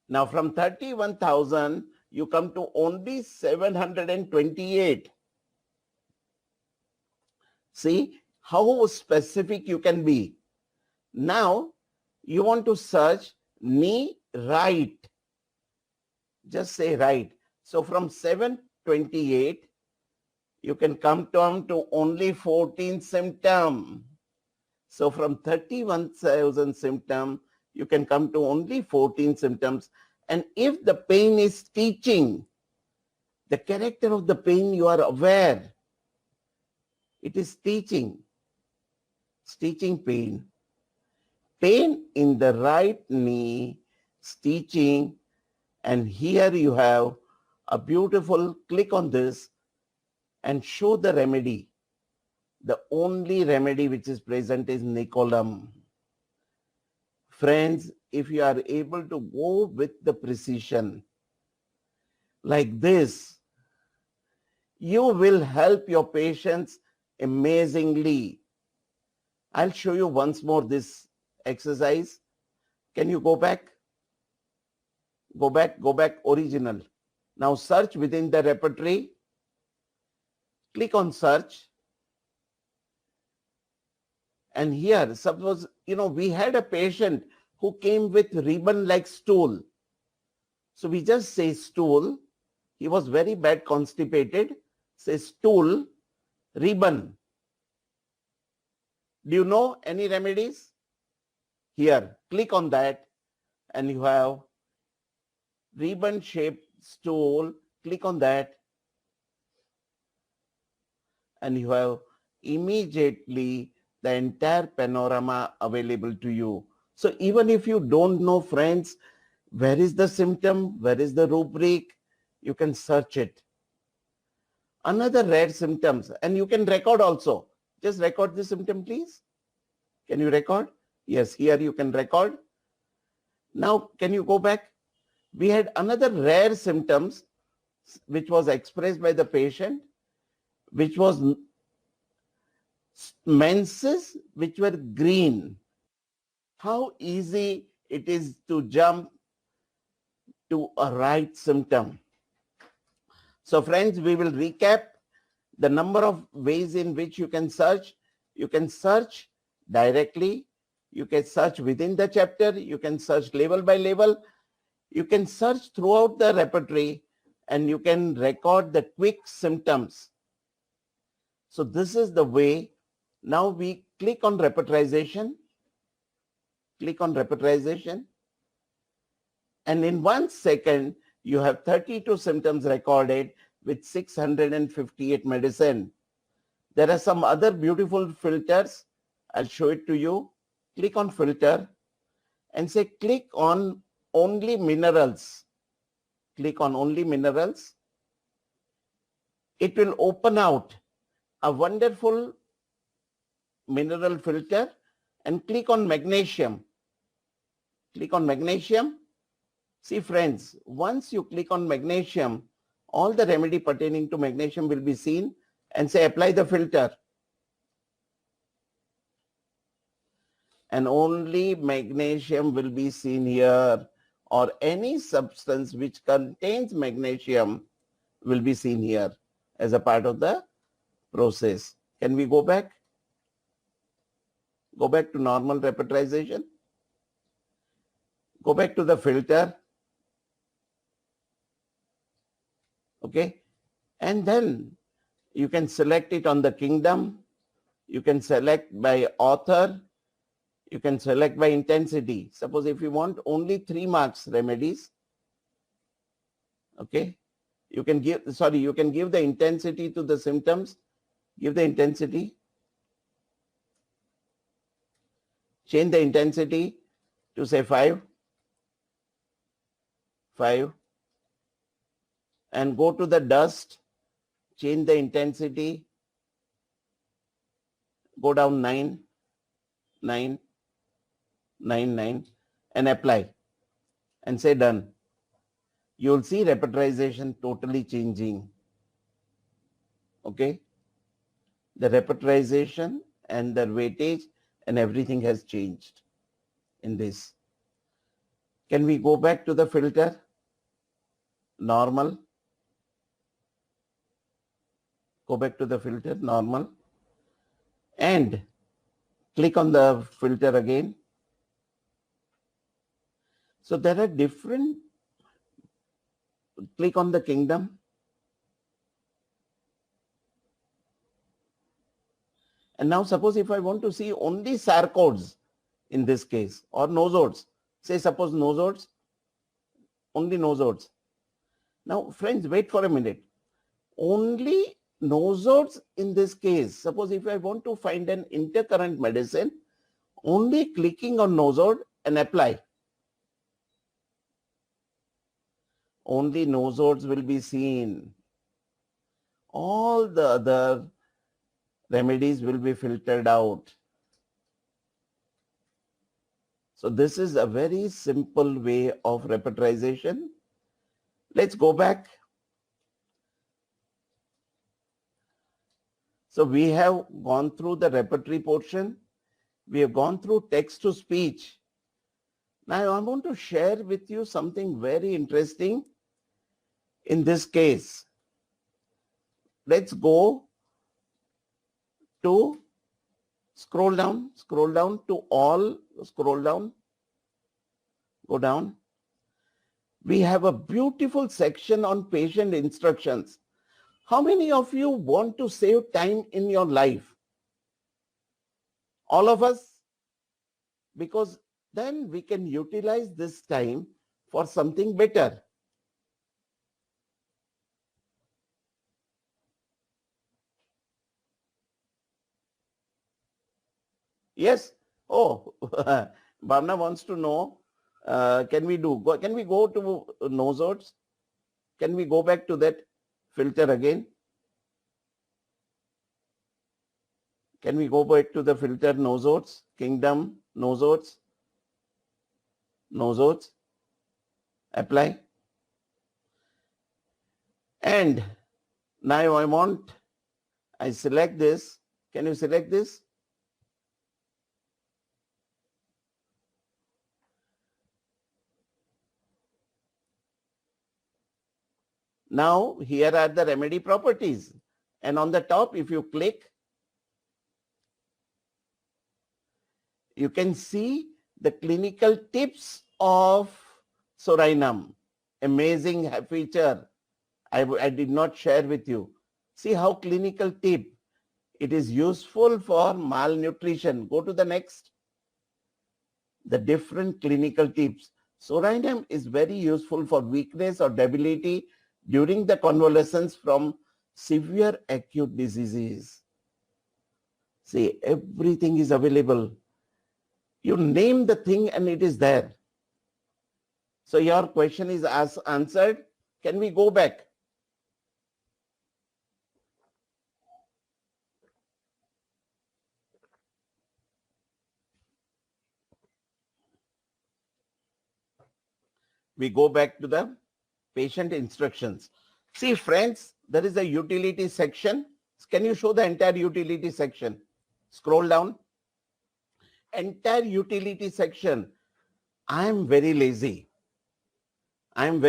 Now from 31,000, you come to only 728. See how specific you can be. Now you want to search knee right. Just say right. So from 728, you can come down to only 14 symptoms. So from 31,000 symptoms, you can come to only 14 symptoms. And if the pain is teaching, the character of the pain you are aware, it is teaching. It's teaching pain. Pain in the right knee, teaching, and here you have a beautiful, click on this and show the remedy. The only remedy which is present is Nicolum. Friends, if you are able to go with the precision like this, you will help your patients amazingly. I'll show you once more this exercise. Can you go back? Go back, original. Now search within the repertory. Click on search. And here, suppose, we had a patient who came with ribbon-like stool. So we just say stool. He was very bad constipated. Say stool, ribbon. Do you know any remedies? Here, click on that and you have ribbon shaped stool. Click on that and you have immediately the entire panorama available to you. So even if you don't know, friends, where is the symptom, where is the rubric, you can search it. Another rare symptoms, and you can record also. Just record the symptom, please. Can you record? Yes, here you can record. Now, can you go back? We had another rare symptoms which was expressed by the patient, which was menses which were green. How easy it is to jump to a right symptom. So friends, we will recap the number of ways in which you can search. You can search directly. You can search within the chapter. You can search level by level. You can search throughout the repertory and you can record the quick symptoms. So this is the way. Now we click on repertorization. Click on repertorization. And in 1 second, you have 32 symptoms recorded with 658 medicine. There are some other beautiful filters. I'll show it to you. Click on filter and say click on only minerals. Click on only minerals. It will open out a wonderful mineral filter and click on magnesium. Click on magnesium. See friends, once you click on magnesium, all the remedy pertaining to magnesium will be seen and say apply the filter. And only magnesium will be seen here, or any substance which contains magnesium will be seen here as a part of the process. Can we go back? Go back to normal repertorization. Go back to the filter. Okay. And then you can select it on the kingdom. You can select by author. You can select by intensity. Suppose if you want only 3 marks remedies, okay, you can give the intensity to the symptoms. Give the intensity. Change the intensity to say 5. And go to the dust. Change the intensity. Go down 9, and apply. And say done. You'll see repertorization totally changing. Okay. The repertorization and the weightage and everything has changed in this. Can we go back to the filter? Normal. Go back to the filter, normal. And click on the filter again. So there are different, click on the kingdom. And now suppose if I want to see only sarcodes in this case, or nosodes, say suppose nosodes, only nosodes. Now friends, wait for a minute. Only nosodes in this case. Suppose if I want to find an intercurrent medicine, only clicking on nosode and apply. Only nosodes will be seen. All the other remedies will be filtered out. So this is a very simple way of repertorization. Let's go back. So we have gone through the repertory portion. We have gone through text to speech. Now I want to share with you something very interesting. In this case, let's go to scroll down to all, scroll down, go down. We have a beautiful section on patient instructions. How many of you want to save time in your life? All of us? Because then we can utilize this time for something better. Yes. Oh, Bhavna wants to know, can we go to nozodes? Can we go back to that filter again? Can we go back to the filter nozodes, kingdom, nozodes, apply? And now I select this. Can you select this? Now here are the remedy properties. And on the top, if you click, you can see the clinical tips of Sorainum. Amazing feature. I did not share with you. See how clinical tip. It is useful for malnutrition. Go to the next. The different clinical tips. Sorainum is very useful for weakness or debility during the convalescence from severe acute diseases. See, everything is available. You name the thing and it is there. So your question is answered. Can we go back? We go back to the patient instructions. See, friends, there is a utility section. Can you show the entire utility section? Scroll down. Entire utility section. I am very lazy. And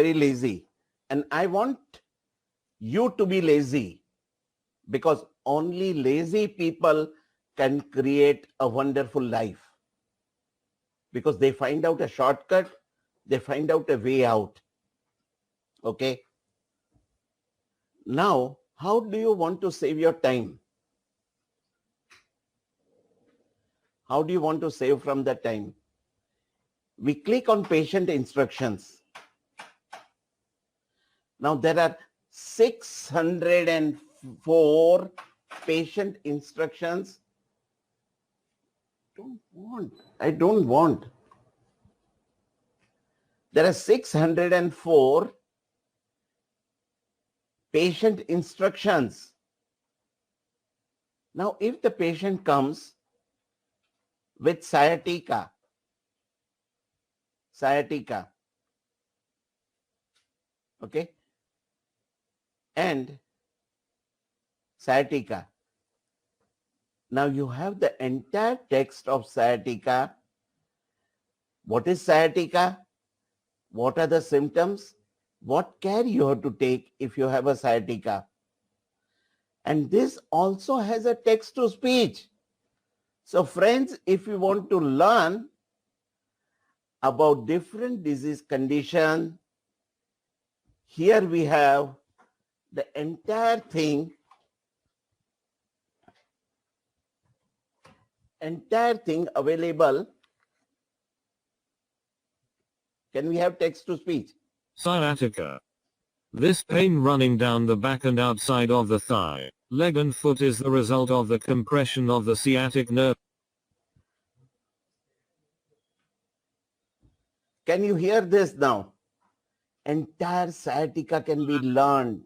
I want you to be lazy, because only lazy people can create a wonderful life, because they find out a shortcut, they find out a way out. Okay. Now, how do you want to save your time? How do you want to save from that time? We click on patient instructions. Now there are 604 patient instructions. I don't want. There are 604 patient instructions. Now, if the patient comes with sciatica, okay, and sciatica. Now you have the entire text of sciatica. What is sciatica? What are the symptoms? What care you have to take if you have a sciatica? And this also has a text to speech. So friends, if you want to learn about different disease condition, here we have the entire thing available. Can we have text to speech? Sciatica. This pain running down the back and outside of the thigh, leg and foot is the result of the compression of the sciatic nerve. Can you hear this now? Entire sciatica can be learned.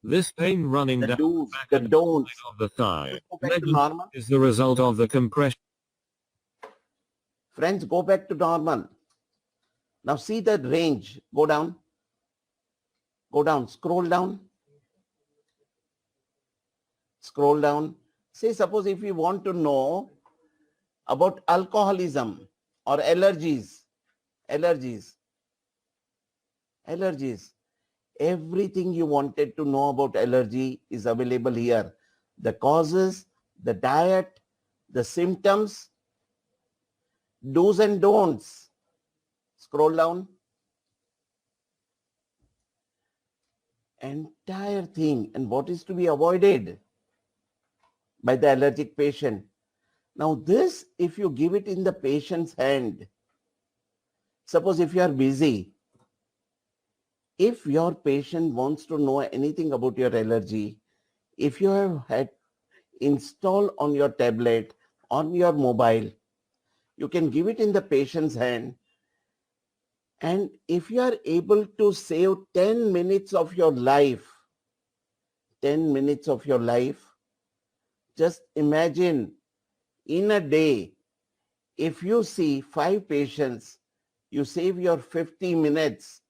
This pain running down the back the and don'ts. outside of the thigh, Go back leg to and normal. foot is the result of the compression. Friends, go back to normal. Now see the range. Go down, scroll down. Say, suppose if you want to know about alcoholism or allergies. Everything you wanted to know about allergy is available here. The causes, the diet, the symptoms, do's and don'ts. Scroll down. Entire thing, and what is to be avoided by the allergic patient. Now this, if you give it in the patient's hand, Suppose if you are busy, if your patient wants to know anything about your allergy, if you have had installed on your tablet, on your mobile, you can give it in the patient's hand. And if you are able to save 10 minutes of your life, 10 minutes of your life, just imagine in a day, if you see 5 patients, you save your 50 minutes.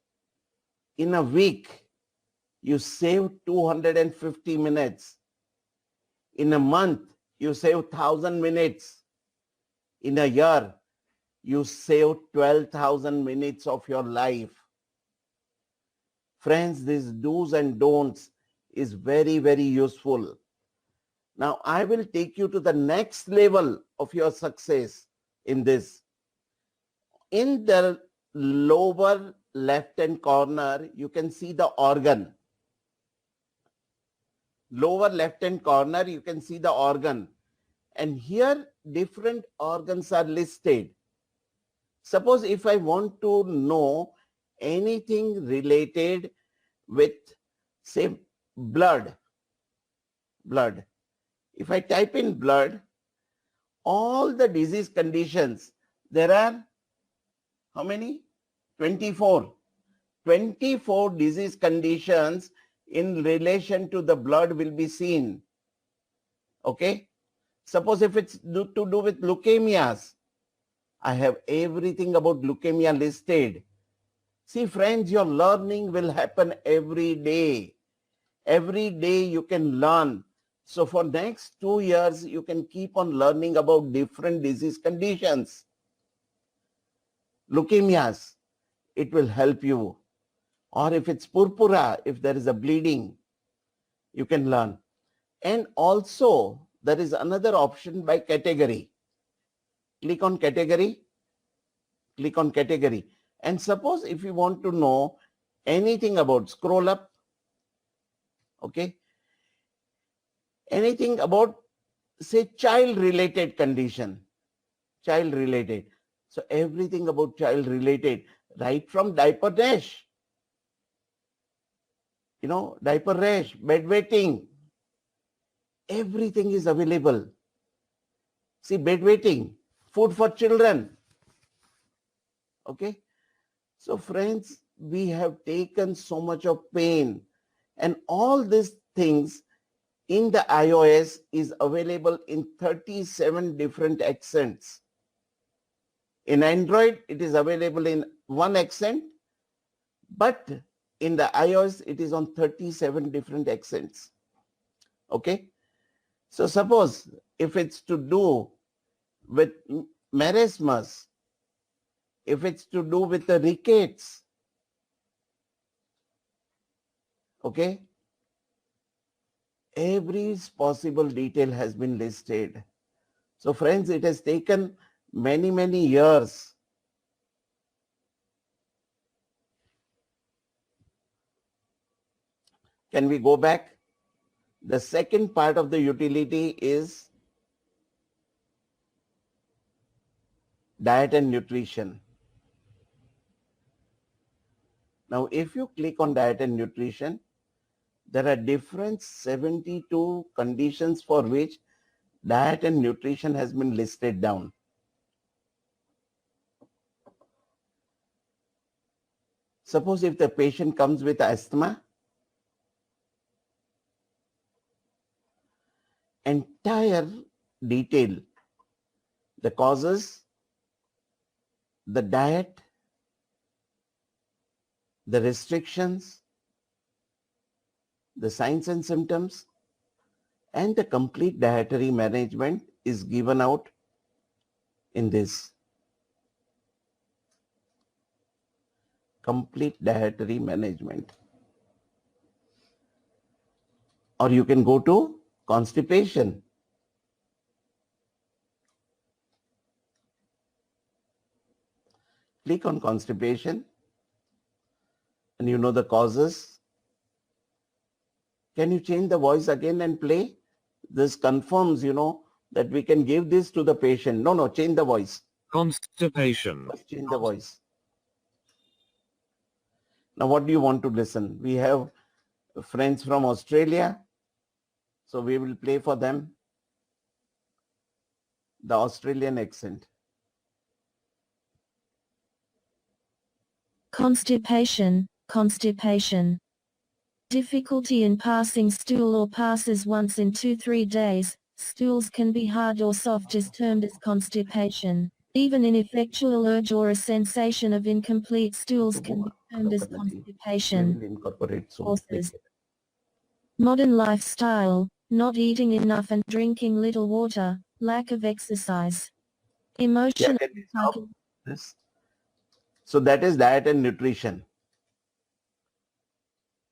In a week, you save 250 minutes. In a month, you save 1,000 minutes. In a year, you save 12,000 minutes of your life. Friends, these do's and don'ts is very, very useful. Now, I will take you to the next level of your success in this. In the lower left-hand corner, you can see the organ. Lower left-hand corner, you can see the organ. And here, different organs are listed. Suppose if I want to know anything related with, say, blood. If I type in blood, all the disease conditions, there are how many? 24. 24 disease conditions in relation to the blood will be seen. Okay? Suppose if it's to do with leukemias, I have everything about leukemia listed. See, friends, your learning will happen every day. Every day you can learn. So for next 2 years, you can keep on learning about different disease conditions. Leukemias, it will help you. Or if it's purpura, if there is a bleeding, you can learn. And also, there is another option by category. Click on category. Click on category. And suppose if you want to know anything about, scroll up. Okay. Anything about, say, child-related condition. Child-related. So everything about child-related, right from diaper rash. Diaper rash, bedwetting. Everything is available. See, bedwetting, food for children. Okay. So friends, we have taken so much of pain, and all these things in the iOS is available in 37 different accents. In Android, it is available in one accent, but in the iOS, it is on 37 different accents. Okay. So suppose if it's to do with marasmus, if it's to do with the rickets, okay, every possible detail has been listed. So friends, it has taken many, many years. Can we go back? The second part of the utility is diet and nutrition. Now, if you click on diet and nutrition, there are different 72 conditions for which diet and nutrition has been listed down. Suppose if the patient comes with asthma, entire detail, the causes, the diet, the restrictions, the signs and symptoms, and the complete dietary management is given out in this. Complete dietary management. Or you can go to constipation. Click on constipation and you know the causes. Can you change the voice again and play? This confirms, that we can give this to the patient. No, change the voice. Constipation. Change the voice. Now, what do you want to listen? We have friends from Australia, so we will play for them the Australian accent. Constipation, constipation. Difficulty in passing stool or passes once in 2-3 days. Stools can be hard or soft is termed as constipation. Even ineffectual urge or a sensation of incomplete stools can be termed as We constipation. will incorporate soon. Causes. Modern lifestyle, not eating enough and drinking little water, lack of exercise. Yeah, Emotional can we stop this? So that is diet and nutrition.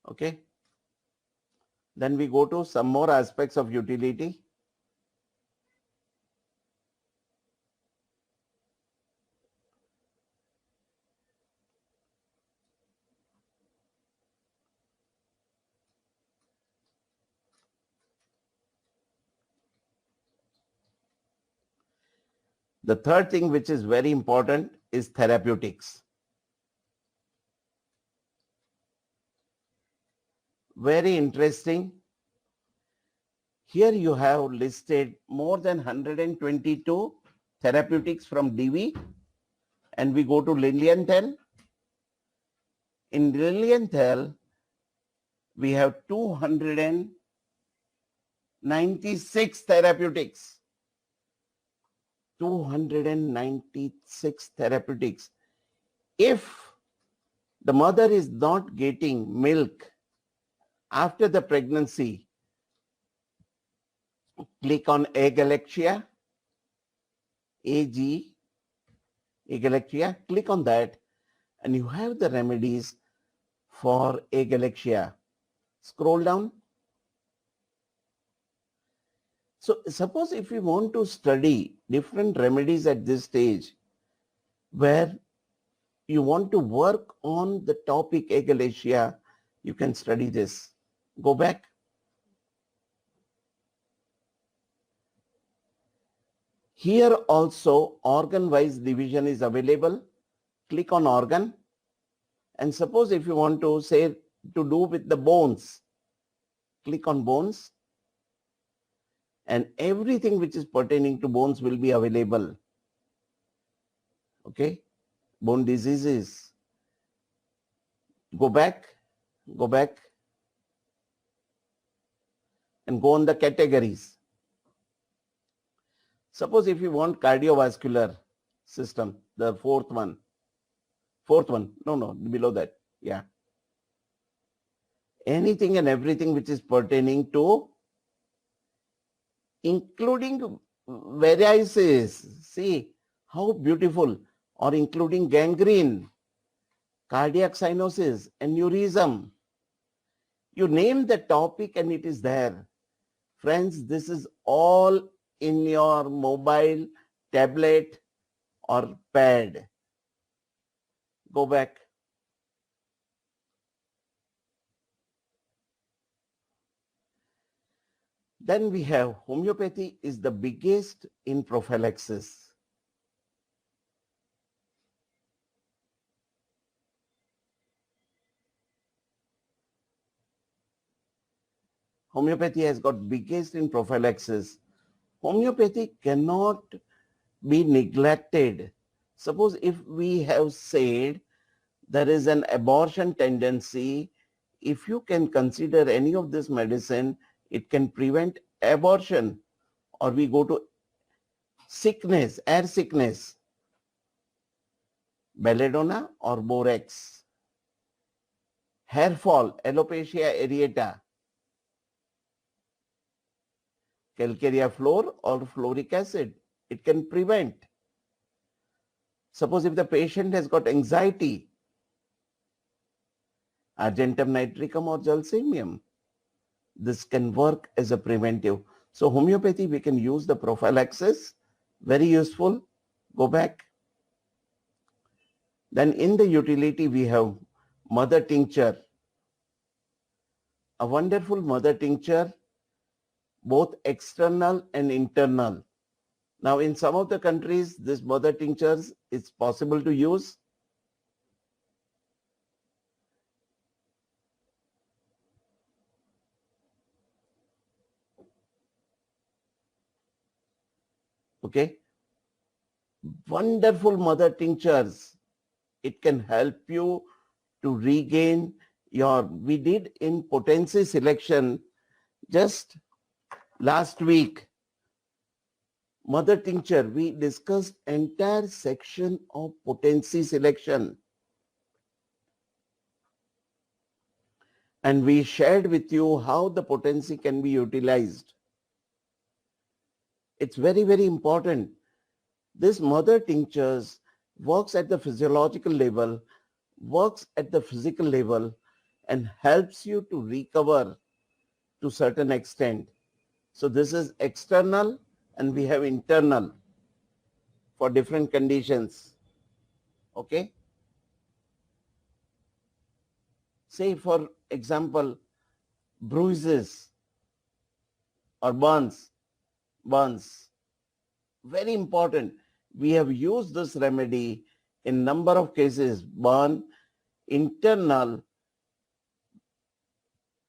Okay. Then we go to some more aspects of utility. The third thing which is very important is therapeutics. Very interesting. Here you have listed more than 122 therapeutics from DV, and we go to Lilienthal. In Lilienthal, we have 296 therapeutics. 296 therapeutics. If the mother is not getting milk after the pregnancy, click on agalexia, AG, agalexia, click on that, and you have the remedies for agalexia. Scroll down. So suppose if you want to study different remedies at this stage, where you want to work on the topic agalexia, you can study this. Go back. Here also organ-wise division is available. Click on organ. And suppose if you want to say to do with the bones, click on bones. And everything which is pertaining to bones will be available. Okay. Bone diseases. Go back. And go on the categories. Suppose if you want cardiovascular system, the fourth one, no, below that, yeah. Anything and everything which is pertaining to, including varices, see how beautiful, or including gangrene, cardiac cyanosis, aneurysm. You name the topic and it is there. Friends, this is all in your mobile, tablet, or pad. Go back. Then we have homeopathy is the biggest in prophylaxis. Homeopathy has got biggest in prophylaxis. Homeopathy cannot be neglected. Suppose if we have said there is an abortion tendency, if you can consider any of this medicine, it can prevent abortion. Or we go to sickness, air sickness, belladonna or borax. Hair fall, alopecia areata, calcarea floor or fluoric acid. It can prevent. Suppose if the patient has got anxiety, argentum nitricum or jalsemium, this can work as a preventive. So homeopathy, we can use the prophylaxis, very useful. Go back. Then in the utility, we have mother tincture. A wonderful mother tincture, both external and internal. Now in some of the countries, this mother tinctures is possible to use. Okay. Wonderful mother tinctures. It can help you to regain we did in potency selection just last week. Mother tincture, we discussed entire section of potency selection. And we shared with you how the potency can be utilized. It's very, very important. This mother tinctures works at the physiological level, works at the physical level, and helps you to recover to certain extent. So this is external and we have internal for different conditions. Okay. Say for example, bruises or burns. Very important. We have used this remedy in number of cases. Burn, internal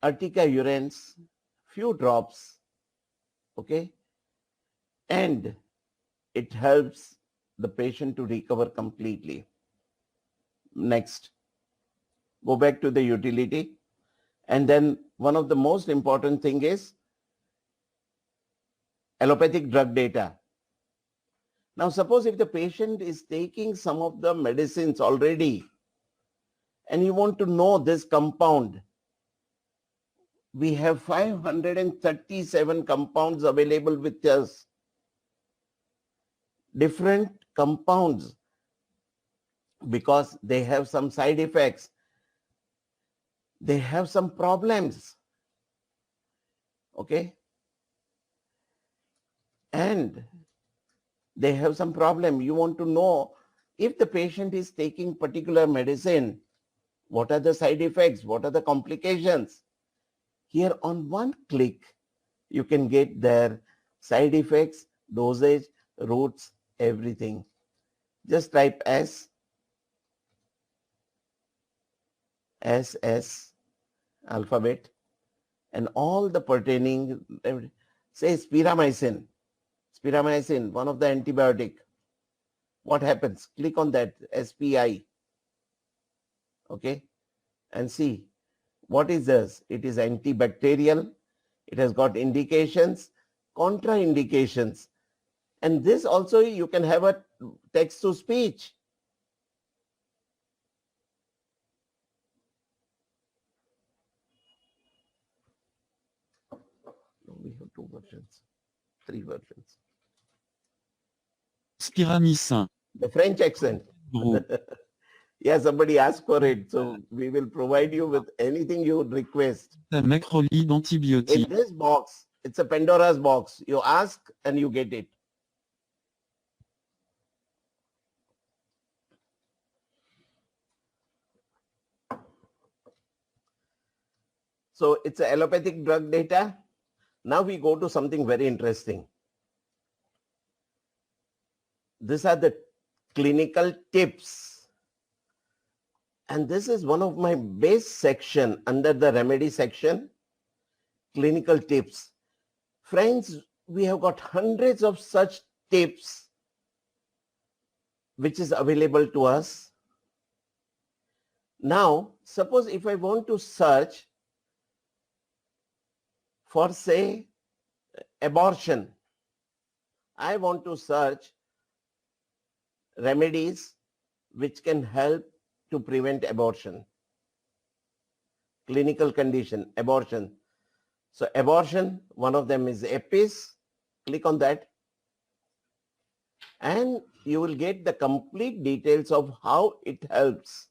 urtica urens, few drops, okay, and it helps the patient to recover completely. Next, go back to the utility. And then one of the most important thing is allopathic drug data. Now, suppose if the patient is taking some of the medicines already and you want to know this compound, we have 537 compounds available with us. Different compounds because they have some side effects. They have some problems. Okay. And they have some problem. You want to know if the patient is taking particular medicine, what are the side effects? What are the complications? Here on one click, you can get their side effects, dosage, routes, everything. Just type S alphabet and all the pertaining, say spiramycin, one of the antibiotic. What happens? Click on that SPI, okay, and see what is this. It is antibacterial. It has got indications, contraindications, and this also you can have a text to speech. We have two versions, three versions. Spiramycin. The French accent. Gros. Yeah, somebody asked for it, so we will provide you with anything you would request. Macrolide In antibiotique. this box, it's a Pandora's box. You ask and you get it. So it's a allopathic drug data. Now we go to something very interesting. These are the clinical tips. And this is one of my base section under the remedy section, clinical tips. Friends, we have got hundreds of such tips which is available to us. Now, suppose if I want to search for, say, abortion, I want to search remedies which can help to prevent abortion. Clinical condition, abortion. So abortion, one of them is EPIS. Click on that. And you will get the complete details of how it helps.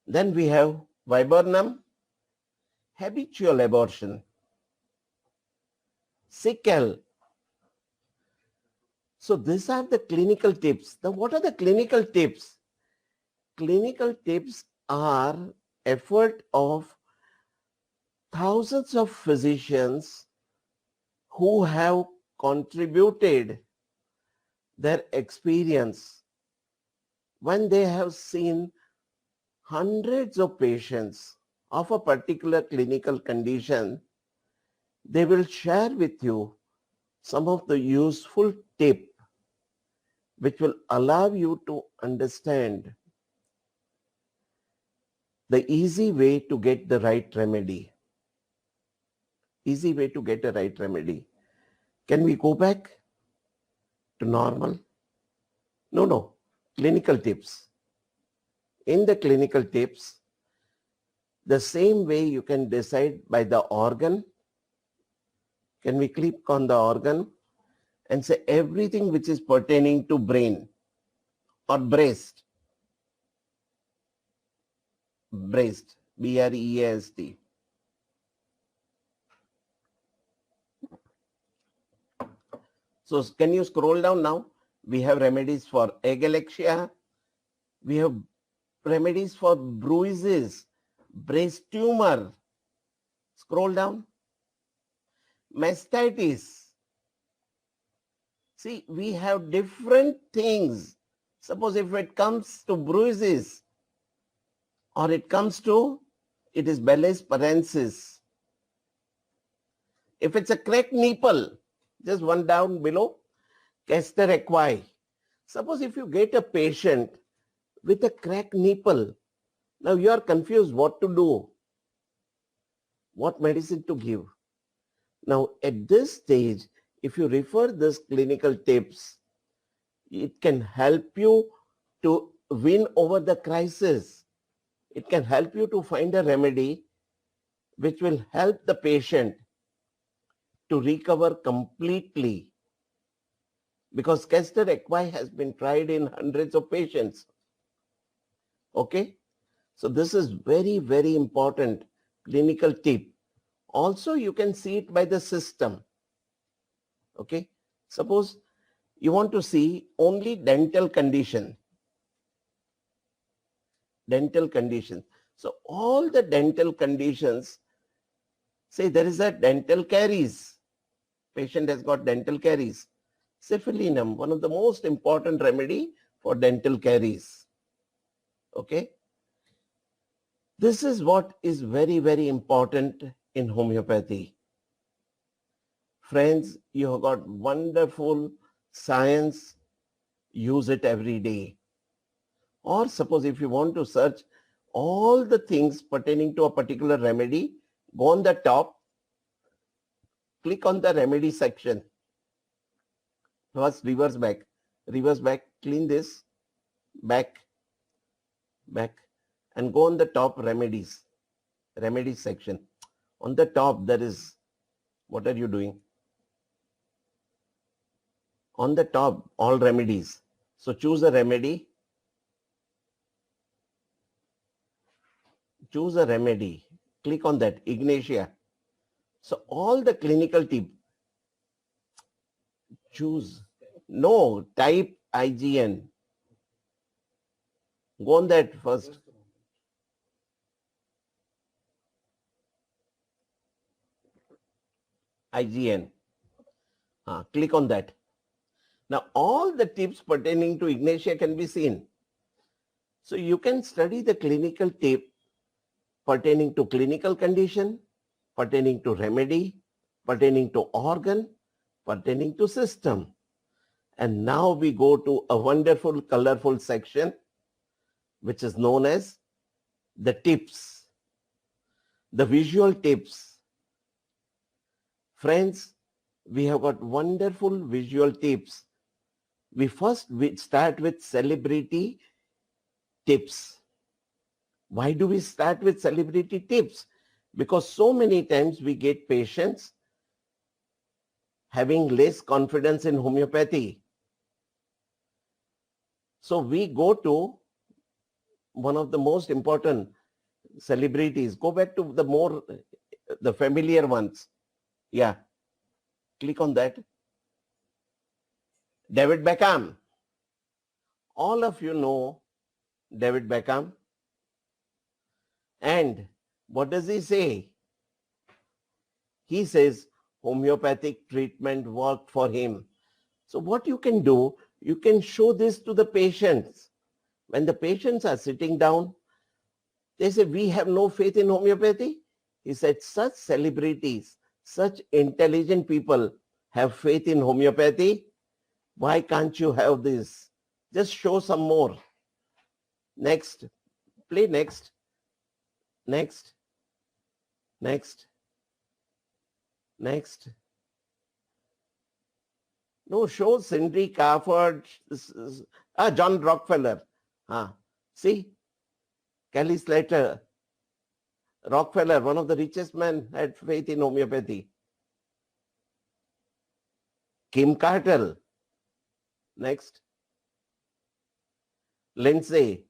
Then we have viburnum, habitual abortion, sickle. So these are the clinical tips. Now what are the clinical tips? Clinical tips are effort of thousands of physicians who have contributed their experience when they have seen hundreds of patients of a particular clinical condition. They will share with you some of the useful tip which will allow you to understand the easy way to get the right remedy. Easy way to get a right remedy. Can we go back to normal? No. Clinical tips. In the clinical tips, the same way you can decide by the organ. Can we click on the organ and say everything which is pertaining to brain or breast? Breast, B-R-E-A-S-T. So can you scroll down now? We have remedies for agalexia. We have remedies for bruises, breast tumor. Scroll down. Mastitis. See, we have different things. Suppose if it comes to bruises or it is Bell's parensis. If it's a cracked nipple, just one down below, Castor equi. Suppose if you get a patient with a cracked nipple, now you are confused what to do, what medicine to give. Now at this stage, if you refer this clinical tips, it can help you to win over the crisis. It can help you to find a remedy which will help the patient to recover completely. Because Castor equi has been tried in hundreds of patients. Okay? So this is very, very important clinical tip. Also, you can see it by the system. Okay? Suppose you want to see only dental condition. Dental conditions. So all the dental conditions, say there is a dental caries. Patient has got dental caries. Cephalinum, one of the most important remedy for dental caries. Okay. This is what is very, very important in homeopathy. Friends, you have got wonderful science. Use it every day. Or suppose if you want to search all the things pertaining to a particular remedy, go on the top, click on the remedy section. First reverse back, clean this, back, and go on the top remedies section. On the top there is, what are you doing? On the top, all remedies. So choose a remedy. Choose a remedy. Click on that, Ignatia. So all the clinical tip, choose. No, type IGN. Go on that first. IGN. Click on that. Now all the tips pertaining to Ignatia can be seen. So you can study the clinical tip pertaining to clinical condition, pertaining to remedy, pertaining to organ, pertaining to system. And now we go to a wonderful, colorful section, which is known as the tips, the visual tips. Friends, we have got wonderful visual tips. We start with celebrity tips. Why do we start with celebrity tips? Because so many times we get patients having less confidence in homeopathy. So we go to one of the most important celebrities. Go back to the familiar ones. Yeah. Click on that. David Beckham. All of you know David Beckham. And what does he say? He says homeopathic treatment worked for him. So what you can do, you can show this to the patients. When the patients are sitting down, they say, we have no faith in homeopathy. He said, such celebrities, such intelligent people have faith in homeopathy? Why can't you have this? Just show some more. Next. Play next. Next. Next. Next. No, show Cindy Crawford, John Rockefeller. See, Kelly Slater, Rockefeller, one of the richest men, had faith in homeopathy. Kim Carter. Next. Lindsay.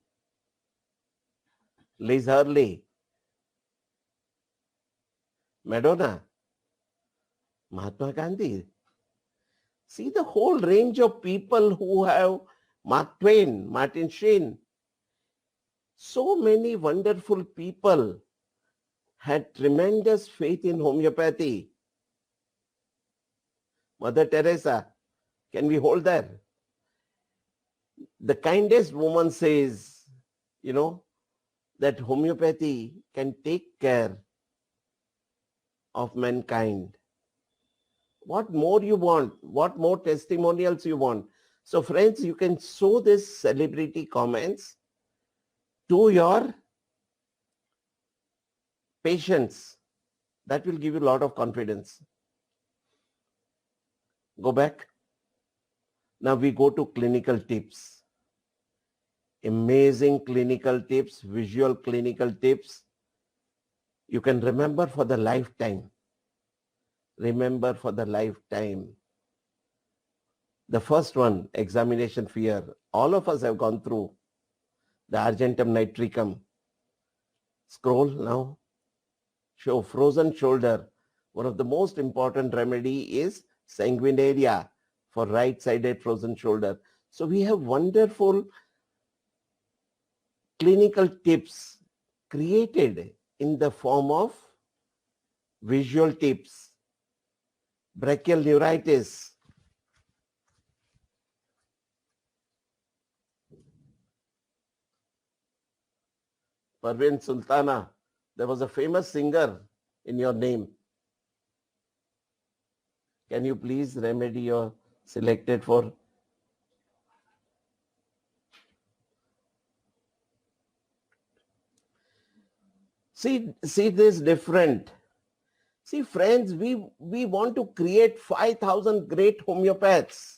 Liz Hurley. Madonna. Mahatma Gandhi. See the whole range of people who have Mark Twain, Martin Sheen. So many wonderful people had tremendous faith in homeopathy. Mother Teresa, can we hold there? The kindest woman says, that homeopathy can take care of mankind. What more you want? What more testimonials you want? So friends, you can show this celebrity comments to your patients. That will give you a lot of confidence. Go back. Now we go to clinical tips. Amazing clinical tips, visual clinical tips. You can remember for the lifetime. Remember for the lifetime. The first one, examination fear. All of us have gone through the argentum nitricum. Scroll now. Show frozen shoulder. One of the most important remedy is sanguinaria for right-sided frozen shoulder. So we have wonderful clinical tips created in the form of visual tips. Brachial neuritis. Parveen Sultana, there was a famous singer in your name. Can you please remedy you're selected for? See this different. See, friends, we want to create 5,000 great homeopaths.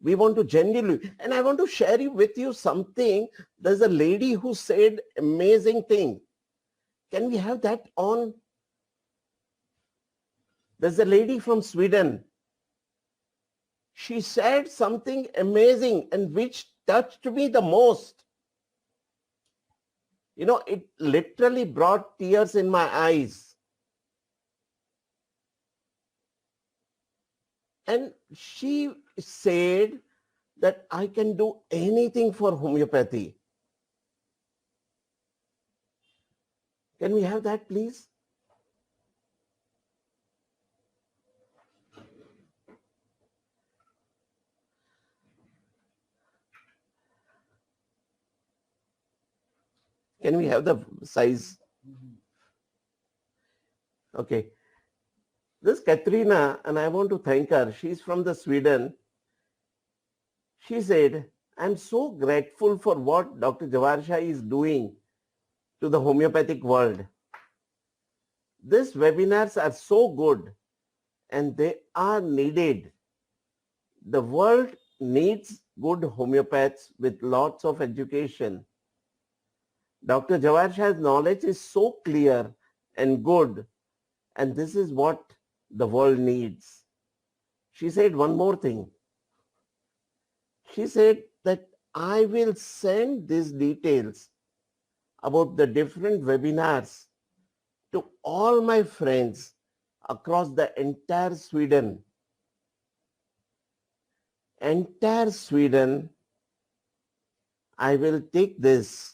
We want to genuinely, and I want to share with you something. There's a lady who said amazing thing. Can we have that on? There's a lady from Sweden. She said something amazing and which touched me the most. It literally brought tears in my eyes. And she said that I can do anything for homeopathy. Can we have that, please? Can we have the size? Okay. This Katrina, and I want to thank her, she's from the Sweden. She said, I'm so grateful for what Dr. Jawahar Shah is doing to the homeopathic world. These webinars are so good and they are needed. The world needs good homeopaths with lots of education. Dr. Jawahar Shah's knowledge is so clear and good, and this is what the world needs. She said one more thing. She said that I will send these details about the different webinars to all my friends across the entire Sweden. Entire Sweden, I will take this.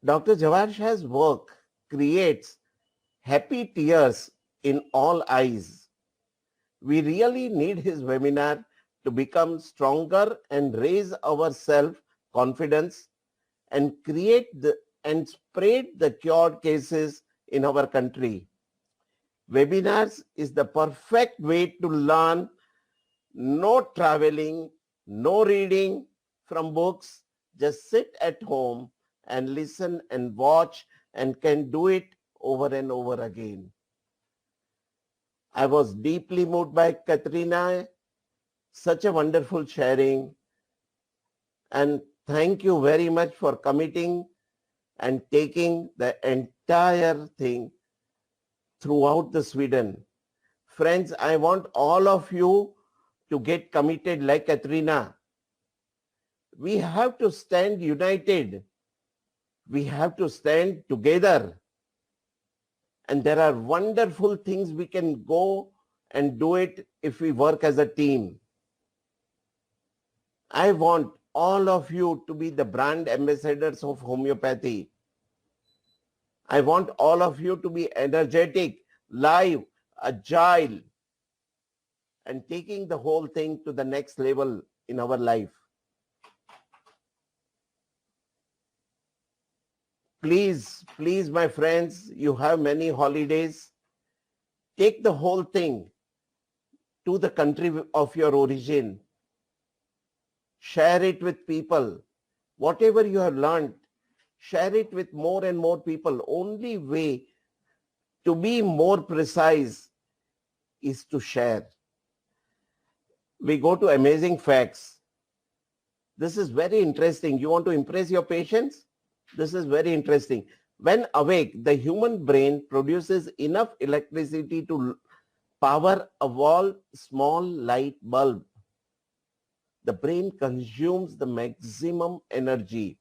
Dr. Jawahar Shah's work creates happy tears in all eyes. We really need his webinar to become stronger and raise our self-confidence and create and spread the cured cases in our country. Webinars is the perfect way to learn. No traveling, no reading from books. Just sit at home and listen and watch and can do it over and over again. I was deeply moved by Katrina. Such a wonderful sharing. And thank you very much for committing and taking the entire thing throughout the Sweden. Friends, I want all of you to get committed like Katrina. We have to stand united. We have to stand together. And there are wonderful things we can go and do it if we work as a team. I want all of you to be the brand ambassadors of homeopathy. I want all of you to be energetic, live, agile, and taking the whole thing to the next level in our life. Please, please, my friends, you have many holidays. Take the whole thing to the country of your origin. Share it with people. Whatever you have learned, share it with more and more people. Only way to be more precise is to share. We go to amazing facts. This is very interesting. You want to impress your patients? This is very interesting. When awake, the human brain produces enough electricity to power a small light bulb. The brain consumes the maximum energy.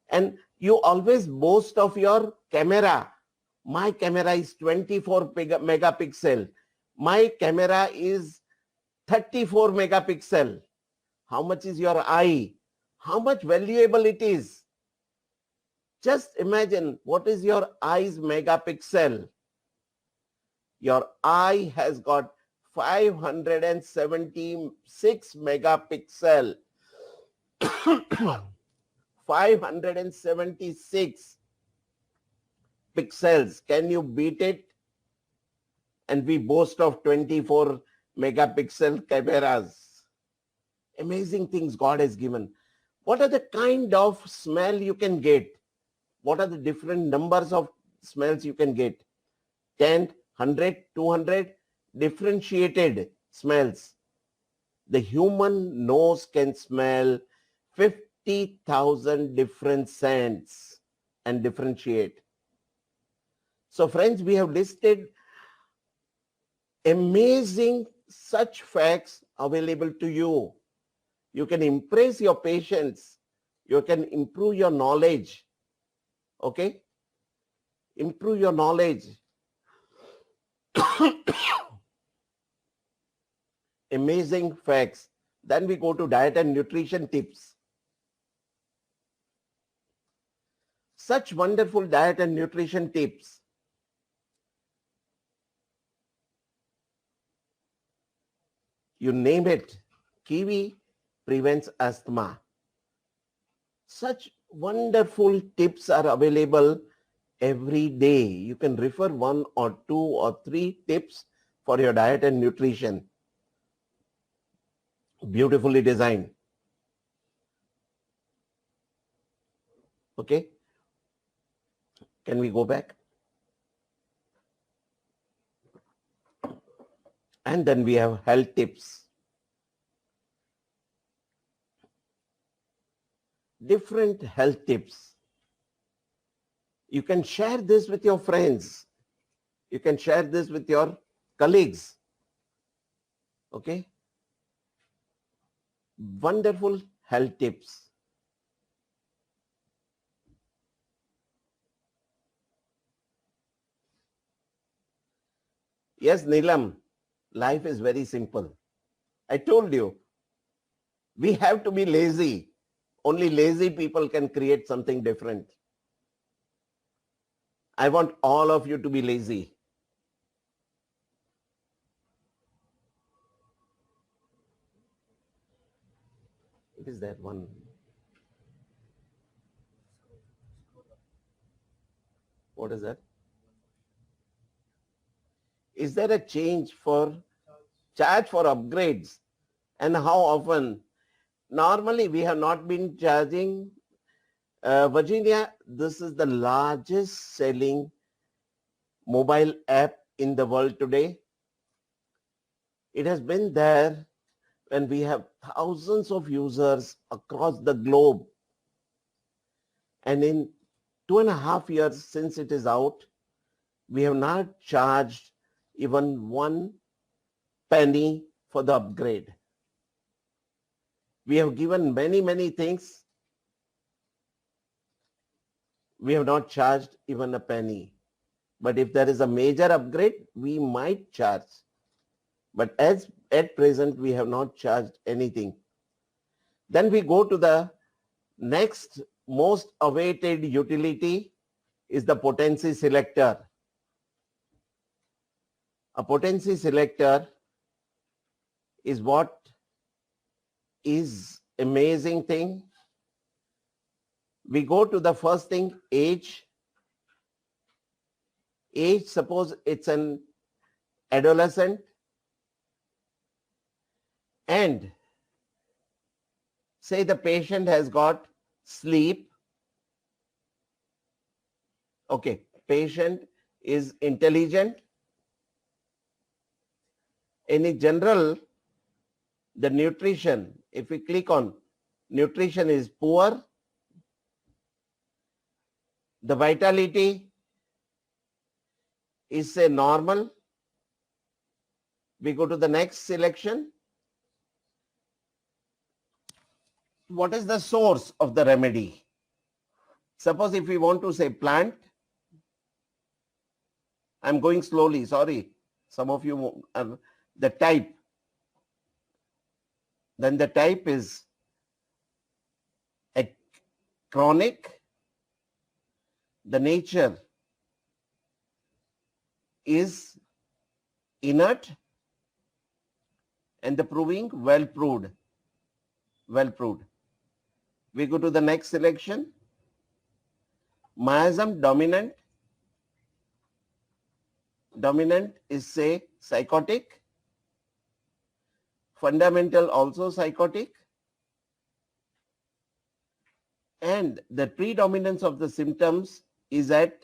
And you always boast of your camera. My camera is 24 megapixel. My camera is 34 megapixel. How much is your eye? How much valuable it is? Just imagine what is your eye's megapixel. Your eye has got 576 megapixel. 576 pixels. Can you beat it? And we boast of 24 megapixel cameras. Amazing things God has given. What are the kind of smell you can get? What are the different numbers of smells you can get? 10, 100, 200 differentiated smells. The human nose can smell 50,000 different scents and differentiate. So friends, we have listed amazing such facts available to you. You can impress your patients. You can improve your knowledge. Okay? Improve your knowledge. Amazing facts. Then we go to diet and nutrition tips. Such wonderful diet and nutrition tips. You name it. Kiwi prevents asthma. Such wonderful tips are available every day. You can refer 1 or 2 or 3 tips for your diet and nutrition. Beautifully designed. Okay. Can we go back? And then we have health tips. Different health tips. You can share this with your friends. You can share this with your colleagues. Okay. Wonderful health tips. Yes, Neelam, life is very simple. I told you, we have to be lazy. Only lazy people can create something different. I want all of you to be lazy. It is that one. What is that? Is there a change for charge for upgrades? And how often? Normally, we have not been charging. Virginia, this is the largest selling mobile app in the world today. It has been there when we have thousands of users across the globe. And in 2.5 years since it is out, we have not charged even 1 penny for the upgrade. We have given many things. We have not charged even a penny. But if there is a major upgrade, we might charge. But as at present, we have not charged anything. Then we go to the next most awaited utility is the potency selector. A potency selector is what is amazing thing. We go to the first thing, age. Age, suppose it's an adolescent and say the patient has got sleep. Okay, patient is intelligent. In general, the nutrition, if we click on nutrition is poor, the vitality is say normal. We go to the next selection. What is the source of the remedy? Suppose if we want to say plant, I'm going slowly, sorry. Some of you, the type. Then the type is a chronic. The nature is inert, and the proving well proved. Well proved. We go to the next selection. Miasm dominant. Dominant is say psychotic. Fundamental also psychotic. And the predominance of the symptoms is at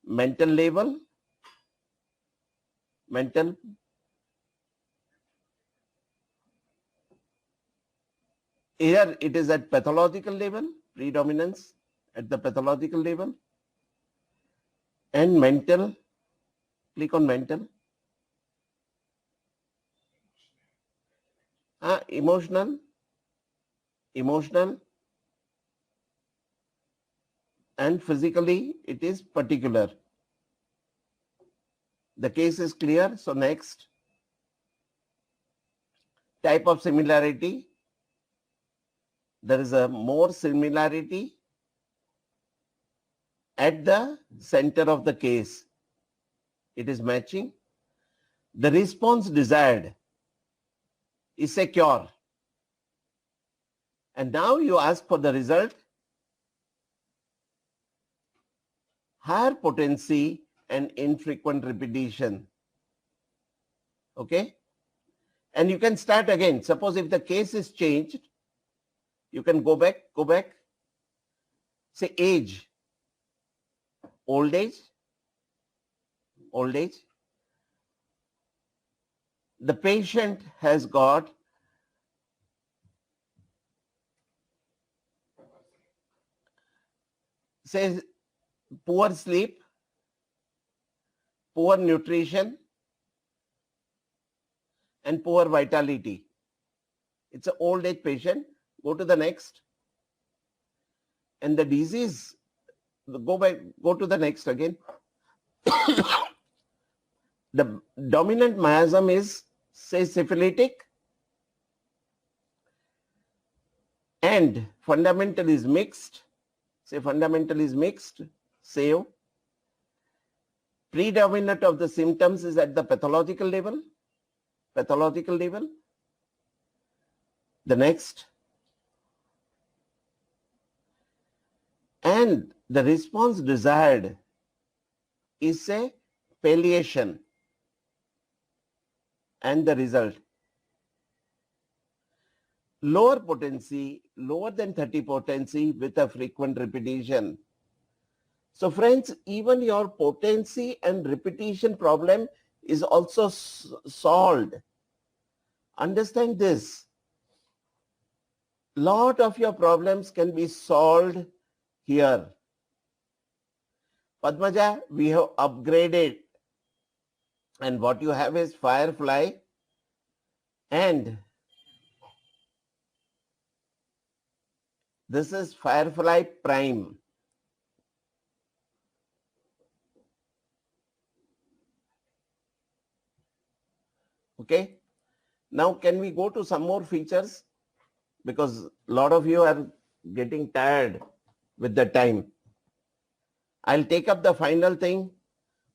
mental level. Mental. Here it is at pathological level, predominance at the pathological level. And mental, click on mental. Emotional, and physically it is particular. The case is clear. So next, type of similarity. There is a more similarity at the center of the case. It is matching. The response desired is a cure. And now you ask for the result. Higher potency and infrequent repetition. Okay? And you can start again. Suppose if the case is changed, you can go back. Say age, old age. The patient has got say poor sleep, poor nutrition, and poor vitality. It's an old age patient. Go to the next. And the disease, go to the next again. The dominant miasm is say syphilitic, and fundamental is mixed. Say fundamental is mixed. Save. Predominant of the symptoms is at the pathological level. The next. And the response desired is a palliation. and the result. Lower potency, lower than 30 potency with a frequent repetition. So friends, even your potency and repetition problem is also solved. Understand this. Lot of your problems can be solved here. Padmaja, we have upgraded, and what you have is Firefly and this is Firefly Prime. Okay. Now can we go to some more features? Because a lot of you are getting tired with the time. I'll take up the final thing.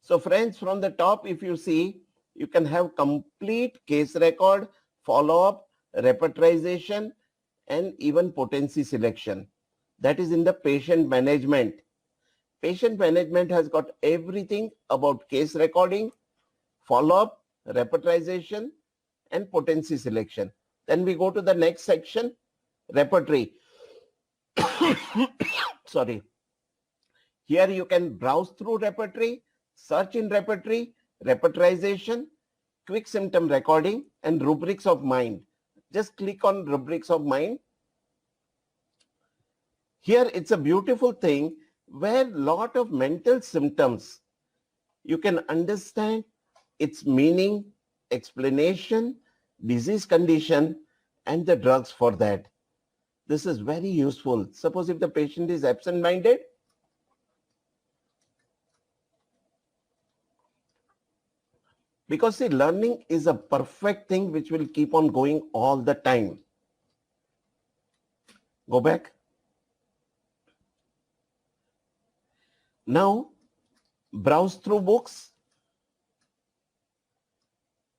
So friends, from the top, if you see, you can have complete case record, follow-up, repertorization, and even potency selection. That is in the patient management. Patient management has got everything about case recording, follow-up, repertorization, and potency selection. Then we go to the next section, repertory. Sorry. Here you can browse through repertory, search in repertory, repertorization, quick symptom recording, and rubrics of mind. Just click on rubrics of mind. Here it's a beautiful thing where lot of mental symptoms, you can understand its meaning, explanation, disease condition, and the drugs for that. This is very useful. Suppose if the patient is absent-minded, because see, learning is a perfect thing which will keep on going all the time. Go back. Now, browse through books.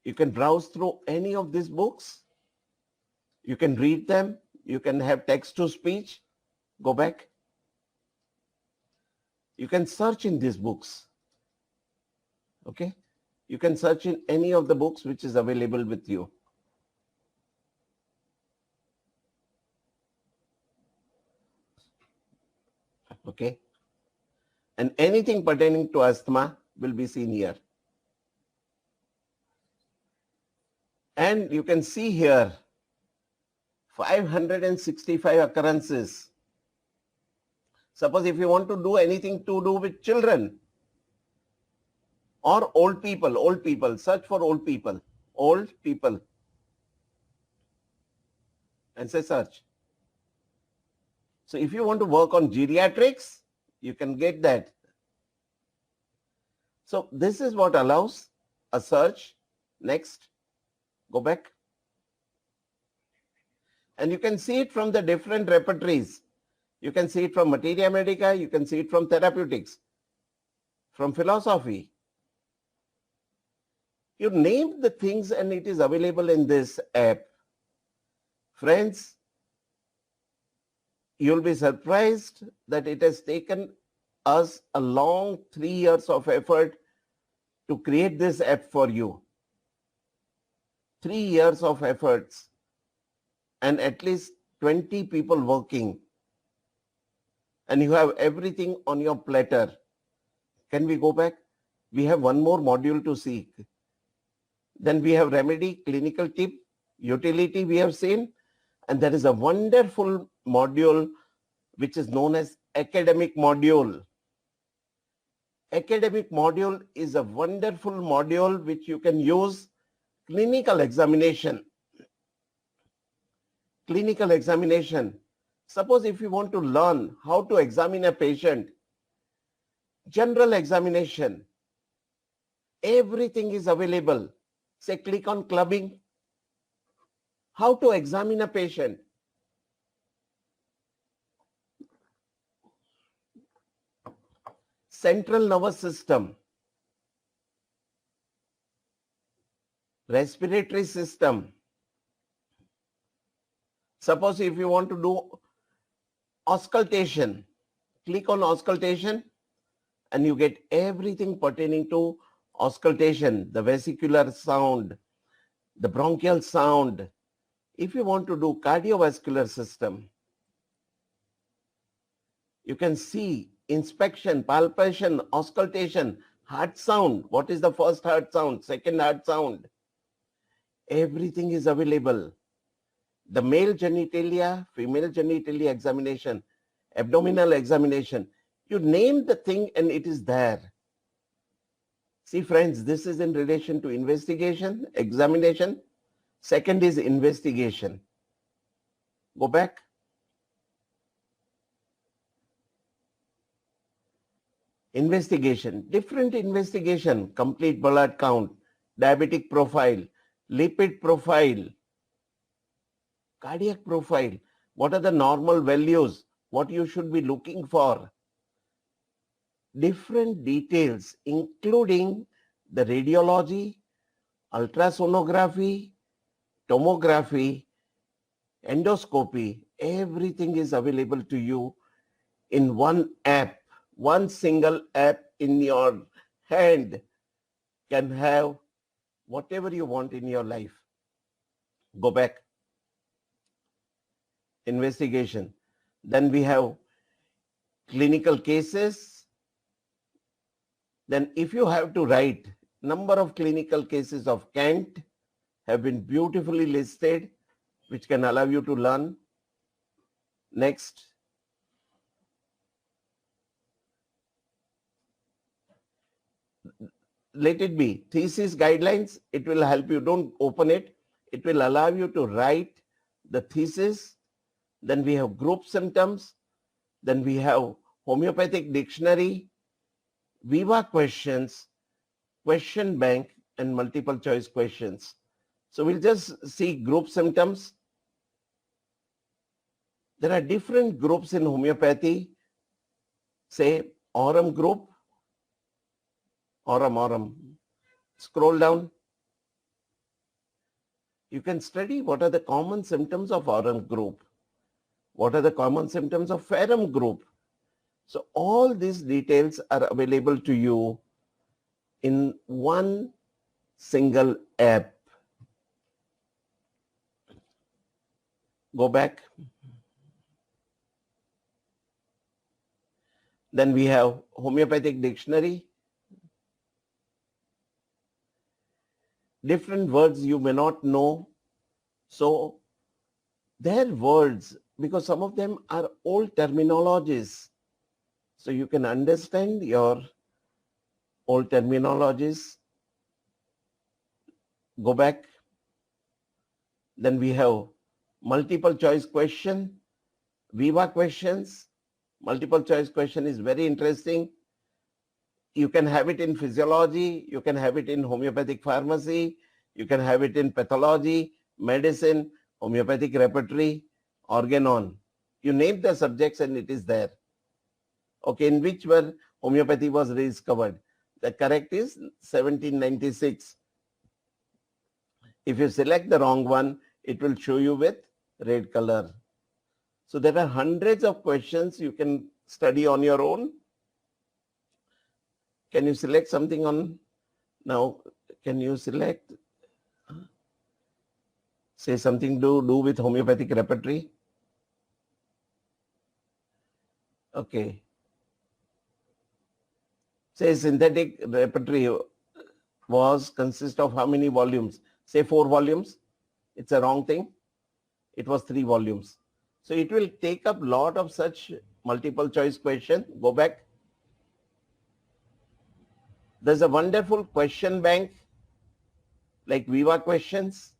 You can browse through any of these books. You can read them. You can have text to speech. Go back. You can search in these books. Okay. You can search in any of the books which is available with you. Okay. And anything pertaining to asthma will be seen here. And you can see here 565 occurrences. Suppose if you want to do anything to do with children or old people, search for old people, and say search. So if you want to work on geriatrics, you can get that. So this is what allows a search. Next, go back. And you can see it from the different repertories. You can see it from materia medica, you can see it from therapeutics, from philosophy. You name the things and it is available in this app. Friends, you'll be surprised that it has taken us a long 3 years of effort to create this app for you. 3 years of efforts and at least 20 people working. And you have everything on your platter. Can we go back? We have one more module to see. Then we have remedy, clinical tip, utility we have seen. And there is a wonderful module which is known as academic module. Academic module is a wonderful module which you can use clinical examination. Clinical examination. Suppose if you want to learn how to examine a patient, general examination, everything is available. Say click on clubbing. How to examine a patient. Central nervous system. Respiratory system. Suppose if you want to do auscultation, click on auscultation and you get everything pertaining to auscultation, the vesicular sound, the bronchial sound. If you want to do cardiovascular system, you can see inspection, palpation, auscultation, heart sound. What is the first heart sound, second heart sound? Everything is available. The male genitalia, female genitalia examination, abdominal examination. You name the thing and it is there. See friends, this is in relation to investigation, examination. Second is investigation. Go back. Investigation, different investigation, complete blood count, diabetic profile, lipid profile, cardiac profile. What are the normal values? What you should be looking for? Different details, including the radiology, ultrasonography, tomography, endoscopy. Everything is available to you in one app. One single app in your hand can have whatever you want in your life. Go back. Investigation. Then we have clinical cases. Then if you have to write, number of clinical cases of Kent have been beautifully listed, which can allow you to learn. Next. Let it be thesis guidelines. It will help you. Don't open it. It will allow you to write the thesis. Then we have group symptoms. Then we have homeopathic dictionary, Viva questions, question bank, and multiple choice questions. So we'll just see group symptoms. There are different groups in homeopathy. Say aurum group. Aurum. Scroll down. You can study what are the common symptoms of aurum group. What are the common symptoms of ferrum group. So all these details are available to you in one single app. Go back. Then we have homeopathic dictionary. Different words you may not know. So their words, because some of them are old terminologies. So you can understand your old terminologies. Go back. Then we have multiple choice question, Viva questions. Multiple choice question is very interesting. You can have it in physiology, you can have it in homeopathic pharmacy, you can have it in pathology, medicine, homeopathic repertory, organon. You name the subjects and it is there. Okay, in which year homeopathy was rediscovered? The correct is 1796. If you select the wrong one, it will show you with red color. So there are hundreds of questions you can study on your own. Can you select something on now? Can you select, say something to do with homeopathic repertory? Okay. Say synthetic repertory was consist of how many volumes? Say 4 volumes. It's a wrong thing. It was 3 volumes. So it will take up lot of such multiple choice question. Go back. There's a wonderful question bank like Viva questions.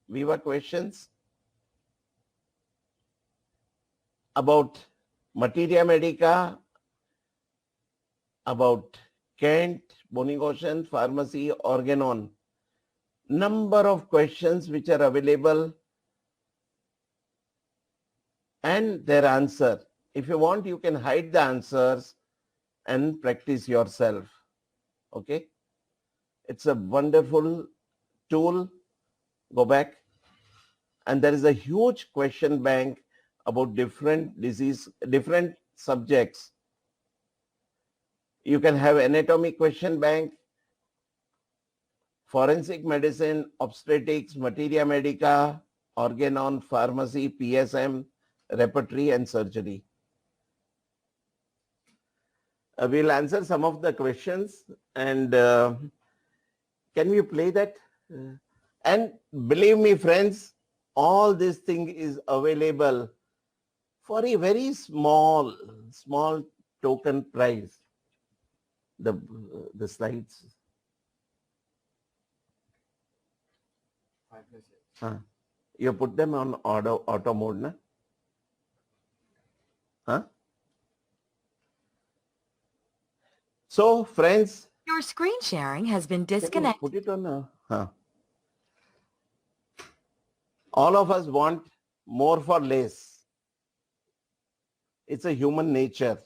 Viva questions about materia medica, about Kent, Boenninghausen, pharmacy, organon. Number of questions which are available and their answer. If you want, you can hide the answers and practice yourself. Okay. It's a wonderful tool. Go back. And there is a huge question bank about different disease, different subjects. You can have anatomy question bank, forensic medicine, obstetrics, materia medica, organon, pharmacy, PSM, repertory, and surgery. We'll answer some of the questions, and can we play that? And believe me, friends, all this thing is available for a very small token price. The slides. You put them on auto mode, na? Huh? So, friends, Your screen sharing has been can you disconnected. put it on. All of us want more for less. It's a human nature.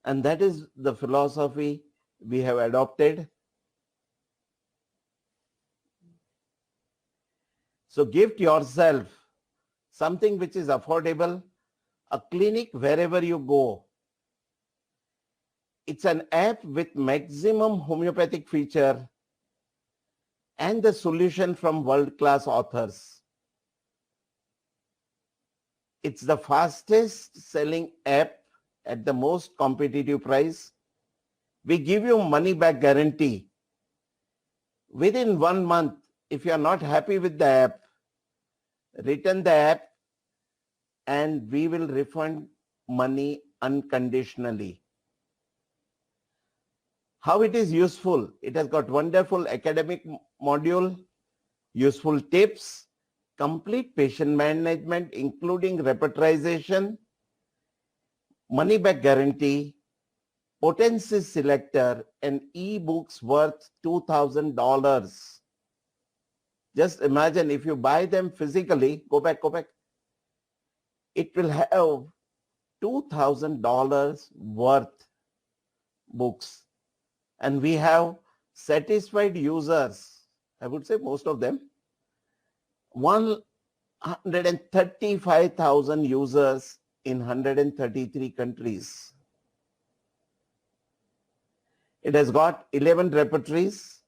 And that is the philosophy we have adopted. So gift yourself something which is affordable, a clinic wherever you go. It's an app with maximum homeopathic feature and the solution from world-class authors. It's the fastest selling app at the most competitive price. We give you money back guarantee. Within 1 month, if you are not happy with the app, return the app and we will refund money unconditionally. How it is useful? It has got wonderful academic module, useful tips, complete patient management including repertorization, money back guarantee, potency selector, and e-books worth $2,000. Just imagine if you buy them physically, go back. It will have $2,000 worth books. And we have satisfied users, I would say most of them, 135,000 users in 133 countries. It has got 11 repertories,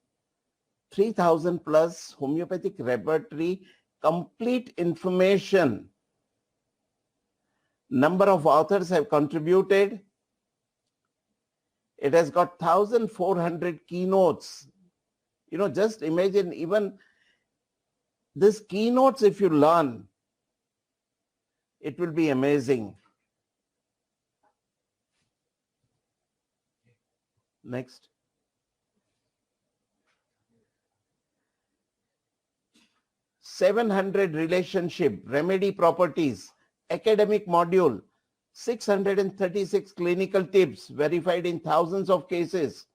3,000 plus homeopathic repertory, complete information. Number of authors have contributed. It has got 1,400 keynotes. Just imagine even this keynotes, if you learn, it will be amazing. Next. $700 relationship, remedy properties, academic module, 636 clinical tips verified in thousands of cases,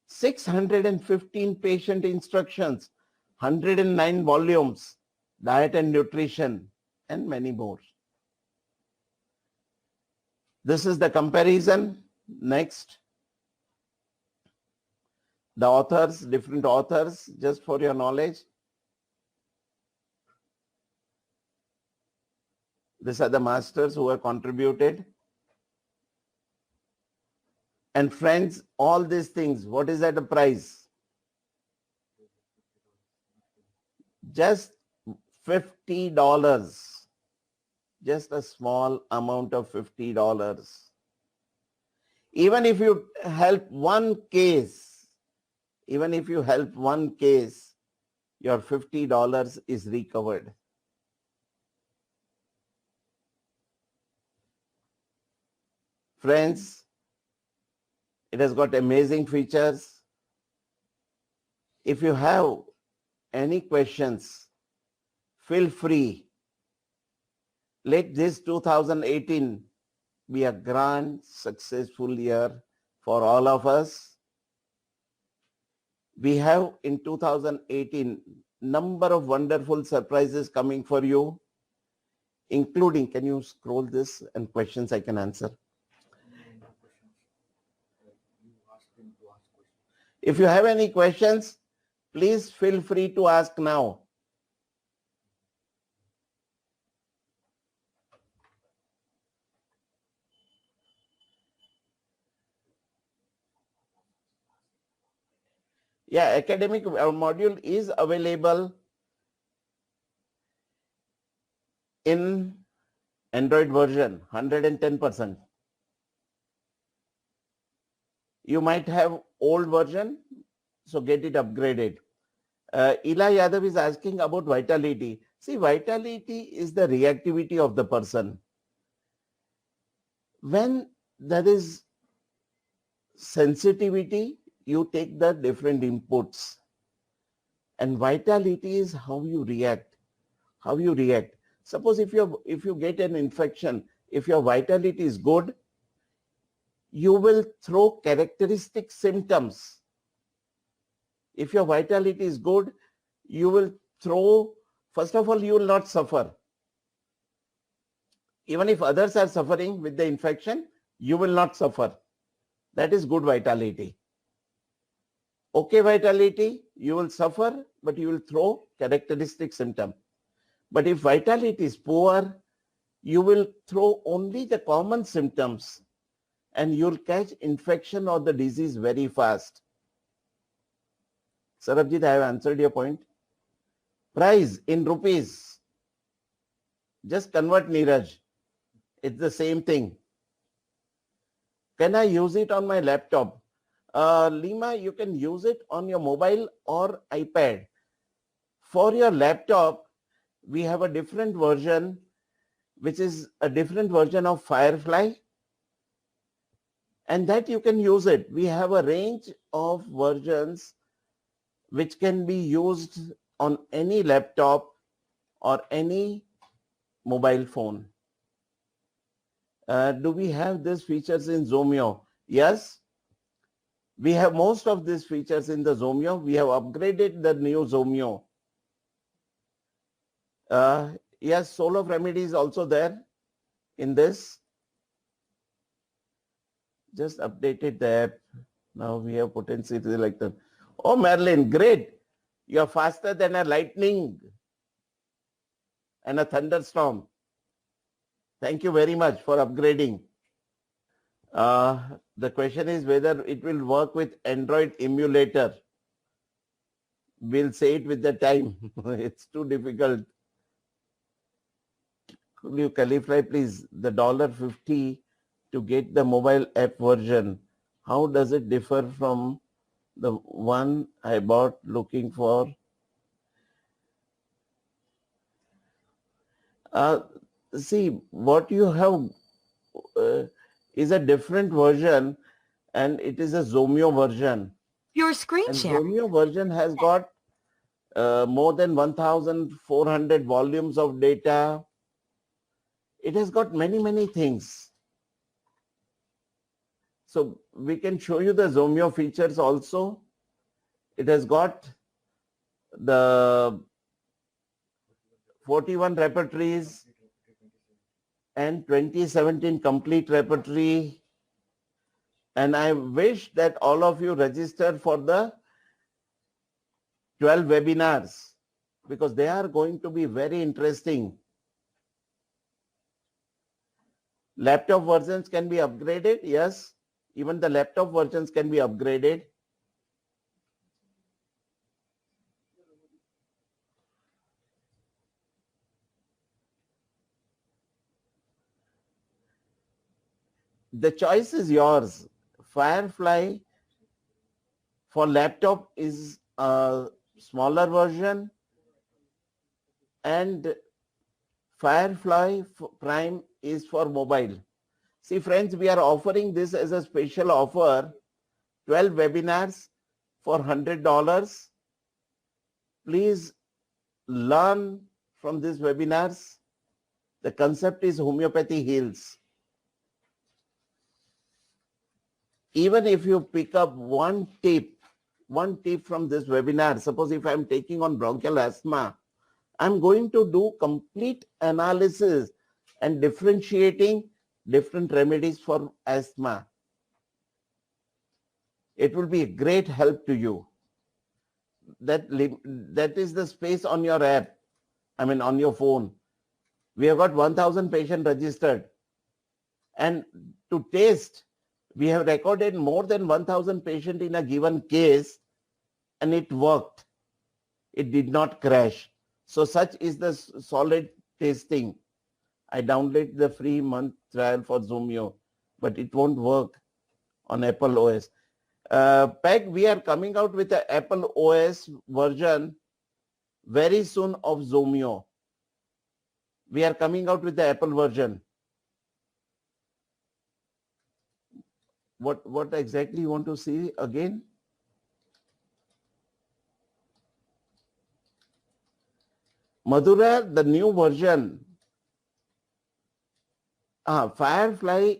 615 patient instructions, 109 volumes, diet and nutrition, and many more. This is the comparison. Next. The authors, different authors, just for your knowledge. These are the masters who have contributed. And friends, all these things, what is at the price? Just $50. Just a small amount of $50. Even if you help one case, your $50 is recovered. Friends, it has got amazing features. If you have any questions, feel free. Let this 2018 be a grand, successful year for all of us. We have in 2018 number of wonderful surprises coming for you, including, can you scroll this, and questions I can answer. If you have any questions, please feel free to ask now. Yeah, academic module is available in Android version, 110%. You might have old version, so get it upgraded. Eli Yadav is asking about vitality. See, vitality is the reactivity of the person. When there is sensitivity, you take the different inputs. And vitality is how you react. How you react. Suppose if you get an infection, if your vitality is good, you will throw characteristic symptoms. If your vitality is good, you will throw, first of all, you will not suffer. Even if others are suffering with the infection, you will not suffer. That is good vitality. Okay vitality, you will suffer, but you will throw characteristic symptom. But if vitality is poor, you will throw only the common symptoms and you'll catch infection or the disease very fast. Sarabjit, I have answered your point. Price in rupees. Just convert, Neeraj. It's the same thing. Can I use it on my laptop? Lima, you can use it on your mobile or iPad. For your laptop, we have a different version, which is a different version of Firefly. And that you can use it. We have a range of versions which can be used on any laptop or any mobile phone. Do we have these features in Zomeo? Yes, we have most of these features in the Zomeo. We have upgraded the new Zomeo. Yes, Soul of Remedy is also there in this. Just updated the app. Now we have potency like that. Oh, Marilyn, great. You're faster than a lightning and a thunderstorm. Thank you very much for upgrading. The question is whether it will work with Android emulator. We'll say it with the time. It's too difficult. Could you clarify, please, the $50 to get the mobile app version? How does it differ from the one I bought looking for? See, what you have is a different version, and it is a Zomeo version. Your screen And share. Zomeo version has got more than 1,400 volumes of data. It has got many, many things. So we can show you the Zomeo features also. It has got the 41 repertories and 2017 complete repertory. And I wish that all of you register for the 12 webinars because they are going to be very interesting. Laptop versions can be upgraded. Yes, even the laptop versions can be upgraded. The choice is yours. Firefly for laptop is a smaller version and Firefly Prime is for mobile. See friends, we are offering this as a special offer, 12 webinars for $100. Please learn from these webinars. The concept is homeopathy heals. Even if you pick up one tip from this webinar, suppose if I'm taking on bronchial asthma, I'm going to do complete analysis and differentiating different remedies for asthma. It will be a great help to you. That is the space on your app, on your phone. We have got 1,000 patients registered. And to taste, we have recorded more than 1,000 patients in a given case. and it worked. It did not crash. So such is the solid testing. I downloaded the free month trial for Zoomio, but it won't work on Apple OS. Peg, we are coming out with the Apple OS version very soon of Zoomio. We are coming out with the Apple version. What exactly you want to see again? Madhura, the new version. Firefly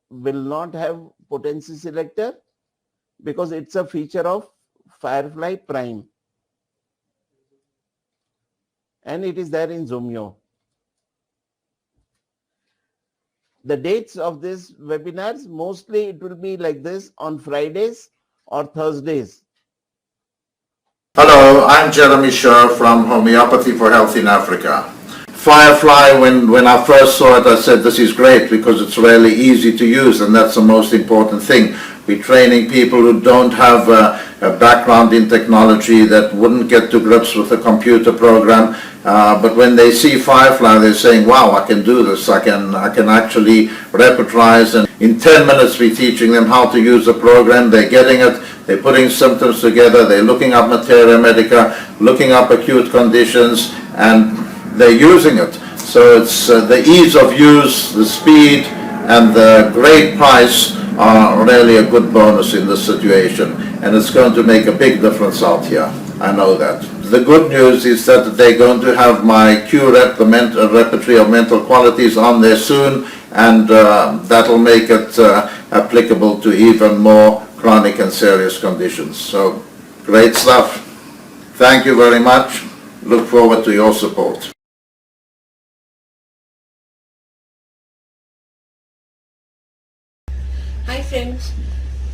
will not have potency selector because it's a feature of Firefly Prime. And it is there in Zoomio. The dates of these webinars, mostly it will be like this on Fridays or Thursdays. Hello, I'm Jeremy Shah from Homeopathy for Health in Africa. Firefly, when I first saw it, I said this is great because it's really easy to use, and that's the most important thing. We're training people who don't have a background in technology, that wouldn't get to grips with a computer program, but when they see Firefly, they're saying, wow, I can do this, I can actually repertorize, and in 10 minutes we're teaching them how to use the program. They're getting it, they're putting symptoms together, they're looking up materia, medica, looking up acute conditions, and they're using it. So it's the ease of use, the speed, and the great price are really a good bonus in this situation, and it's going to make a big difference out here. I know that. The good news is that they're going to have my QREP, the repertory of mental qualities, on there soon, and that'll make it applicable to even more chronic and serious conditions. So great stuff. Thank you very much. Look forward to your support. Hi friends,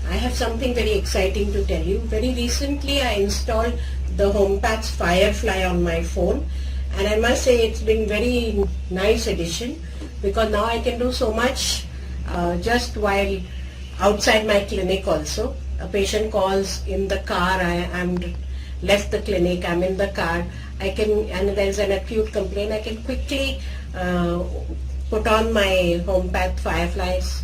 I have something very exciting to tell you. Very recently I installed the homeopat's Firefly on my phone, and I must say it's been very nice addition, because now I can do so much just while outside my clinic also. A patient calls in the car, I'm left the clinic, I'm in the car, and there's an acute complaint, I can quickly put on my homeopath Fireflies,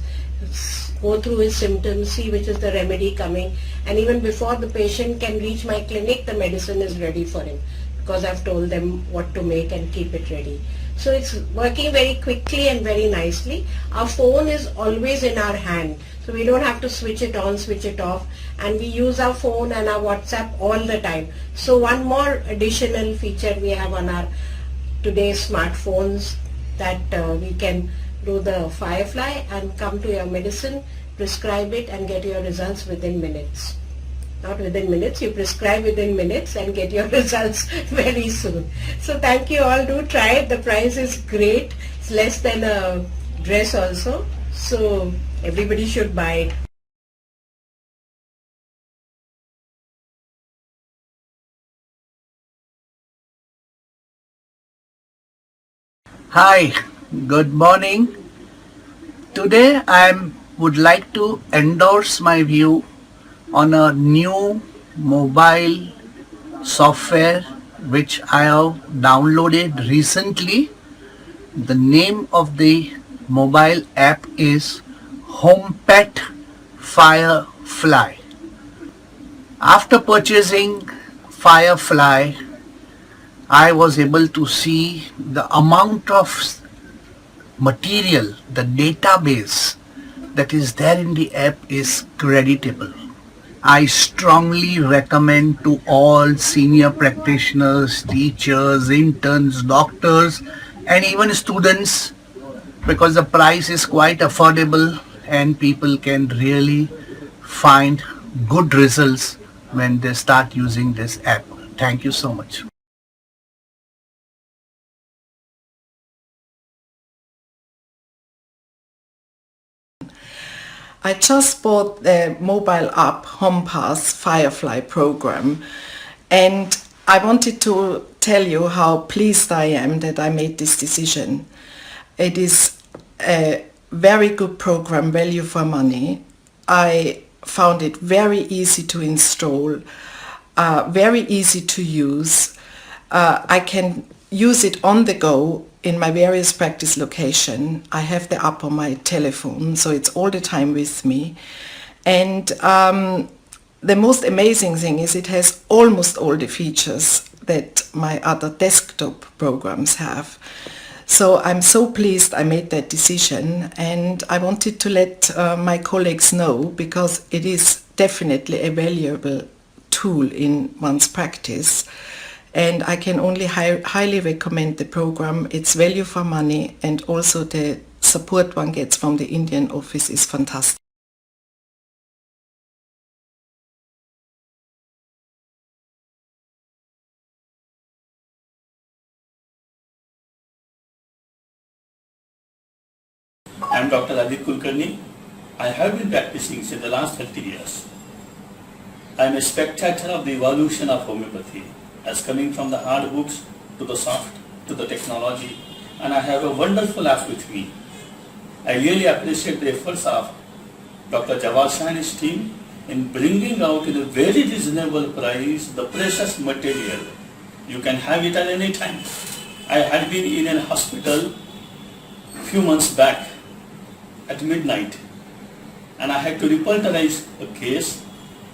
go through his symptoms, see which is the remedy coming, and even before the patient can reach my clinic, the medicine is ready for him, because I've told them what to make and keep it ready. So it's working very quickly and very nicely. Our phone is always in our hand, so we don't have to switch it on, switch it off, and we use our phone and our WhatsApp all the time. So one more additional feature we have on our today's smartphones, that we can do the Firefly and come to your medicine, prescribe it, and get your results within minutes. Not within minutes, you prescribe within minutes and get your results very soon. So thank you all, do try it. The price is great. It's less than a dress also. So everybody should buy it. Hi, good morning. Today I would like to endorse my view on a new mobile software which I have downloaded recently. The name of the mobile app is Homeopathy Firefly. After purchasing Firefly, I was able to see the amount of material, the database that is there in the app is creditable. I strongly recommend to all senior practitioners, teachers, interns, doctors, and even students, because the price is quite affordable and people can really find good results when they start using this app. Thank you so much. I just bought the mobile app Homeopathy Firefly program, and I wanted to tell you how pleased I am that I made this decision. It is a very good program, value for money. I found it very easy to install. very easy to use. I can use it on the go in my various practice location. I have the app on my telephone, so it's all the time with me. And the most amazing thing is it has almost all the features that my other desktop programs have. So I'm so pleased I made that decision, and I wanted to let my colleagues know, because it is definitely a valuable tool in one's practice. And I can only highly recommend the program. It's value for money, and also the support one gets from the Indian office is fantastic. I am Dr. Adit Kulkarni. I have been practicing since the last 30 years. I am a spectator of the evolution of homeopathy, as coming from the hard books to the soft, to the technology, and I have a wonderful app with me. I really appreciate the efforts of Dr. Jawahar Shah and his team in bringing out in a very reasonable price the precious material. You can have it at any time. I had been in a hospital a few months back at midnight, and I had to repertorize a case,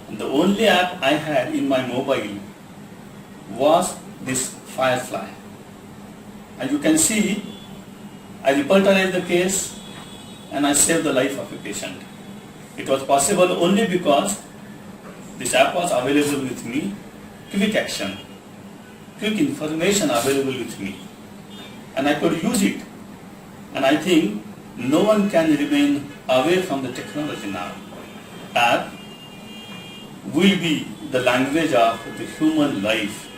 and the only app I had in my mobile was this Firefly. And you can see I repertorized the case and I saved the life of a patient. It was possible only because this app was available with me, quick action, quick information available with me, and I could use it. And I think no one can remain away from the technology now. App will be the language of the human life.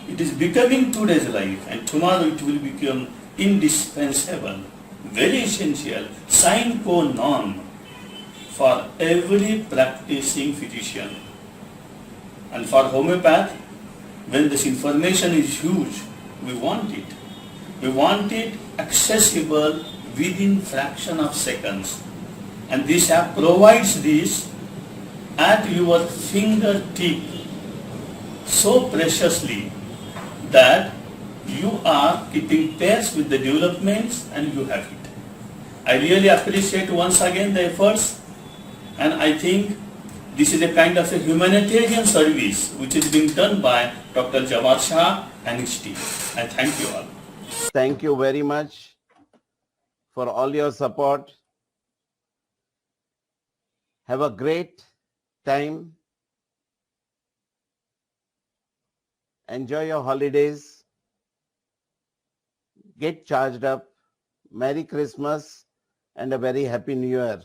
It is becoming today's life, and tomorrow it will become indispensable, very essential, sine qua non for every practicing physician. And for homeopath, when this information is huge, we want it. We want it accessible within fraction of seconds. And this app provides this at your fingertip so preciously that you are keeping pace with the developments and you have it. I really appreciate once again the efforts, and I think this is a kind of a humanitarian service which is being done by Dr. Jawahar Shah and his team. I thank you all. Thank you very much for all your support. Have a great time. Enjoy your holidays. Get charged up. Merry Christmas and a very Happy New Year.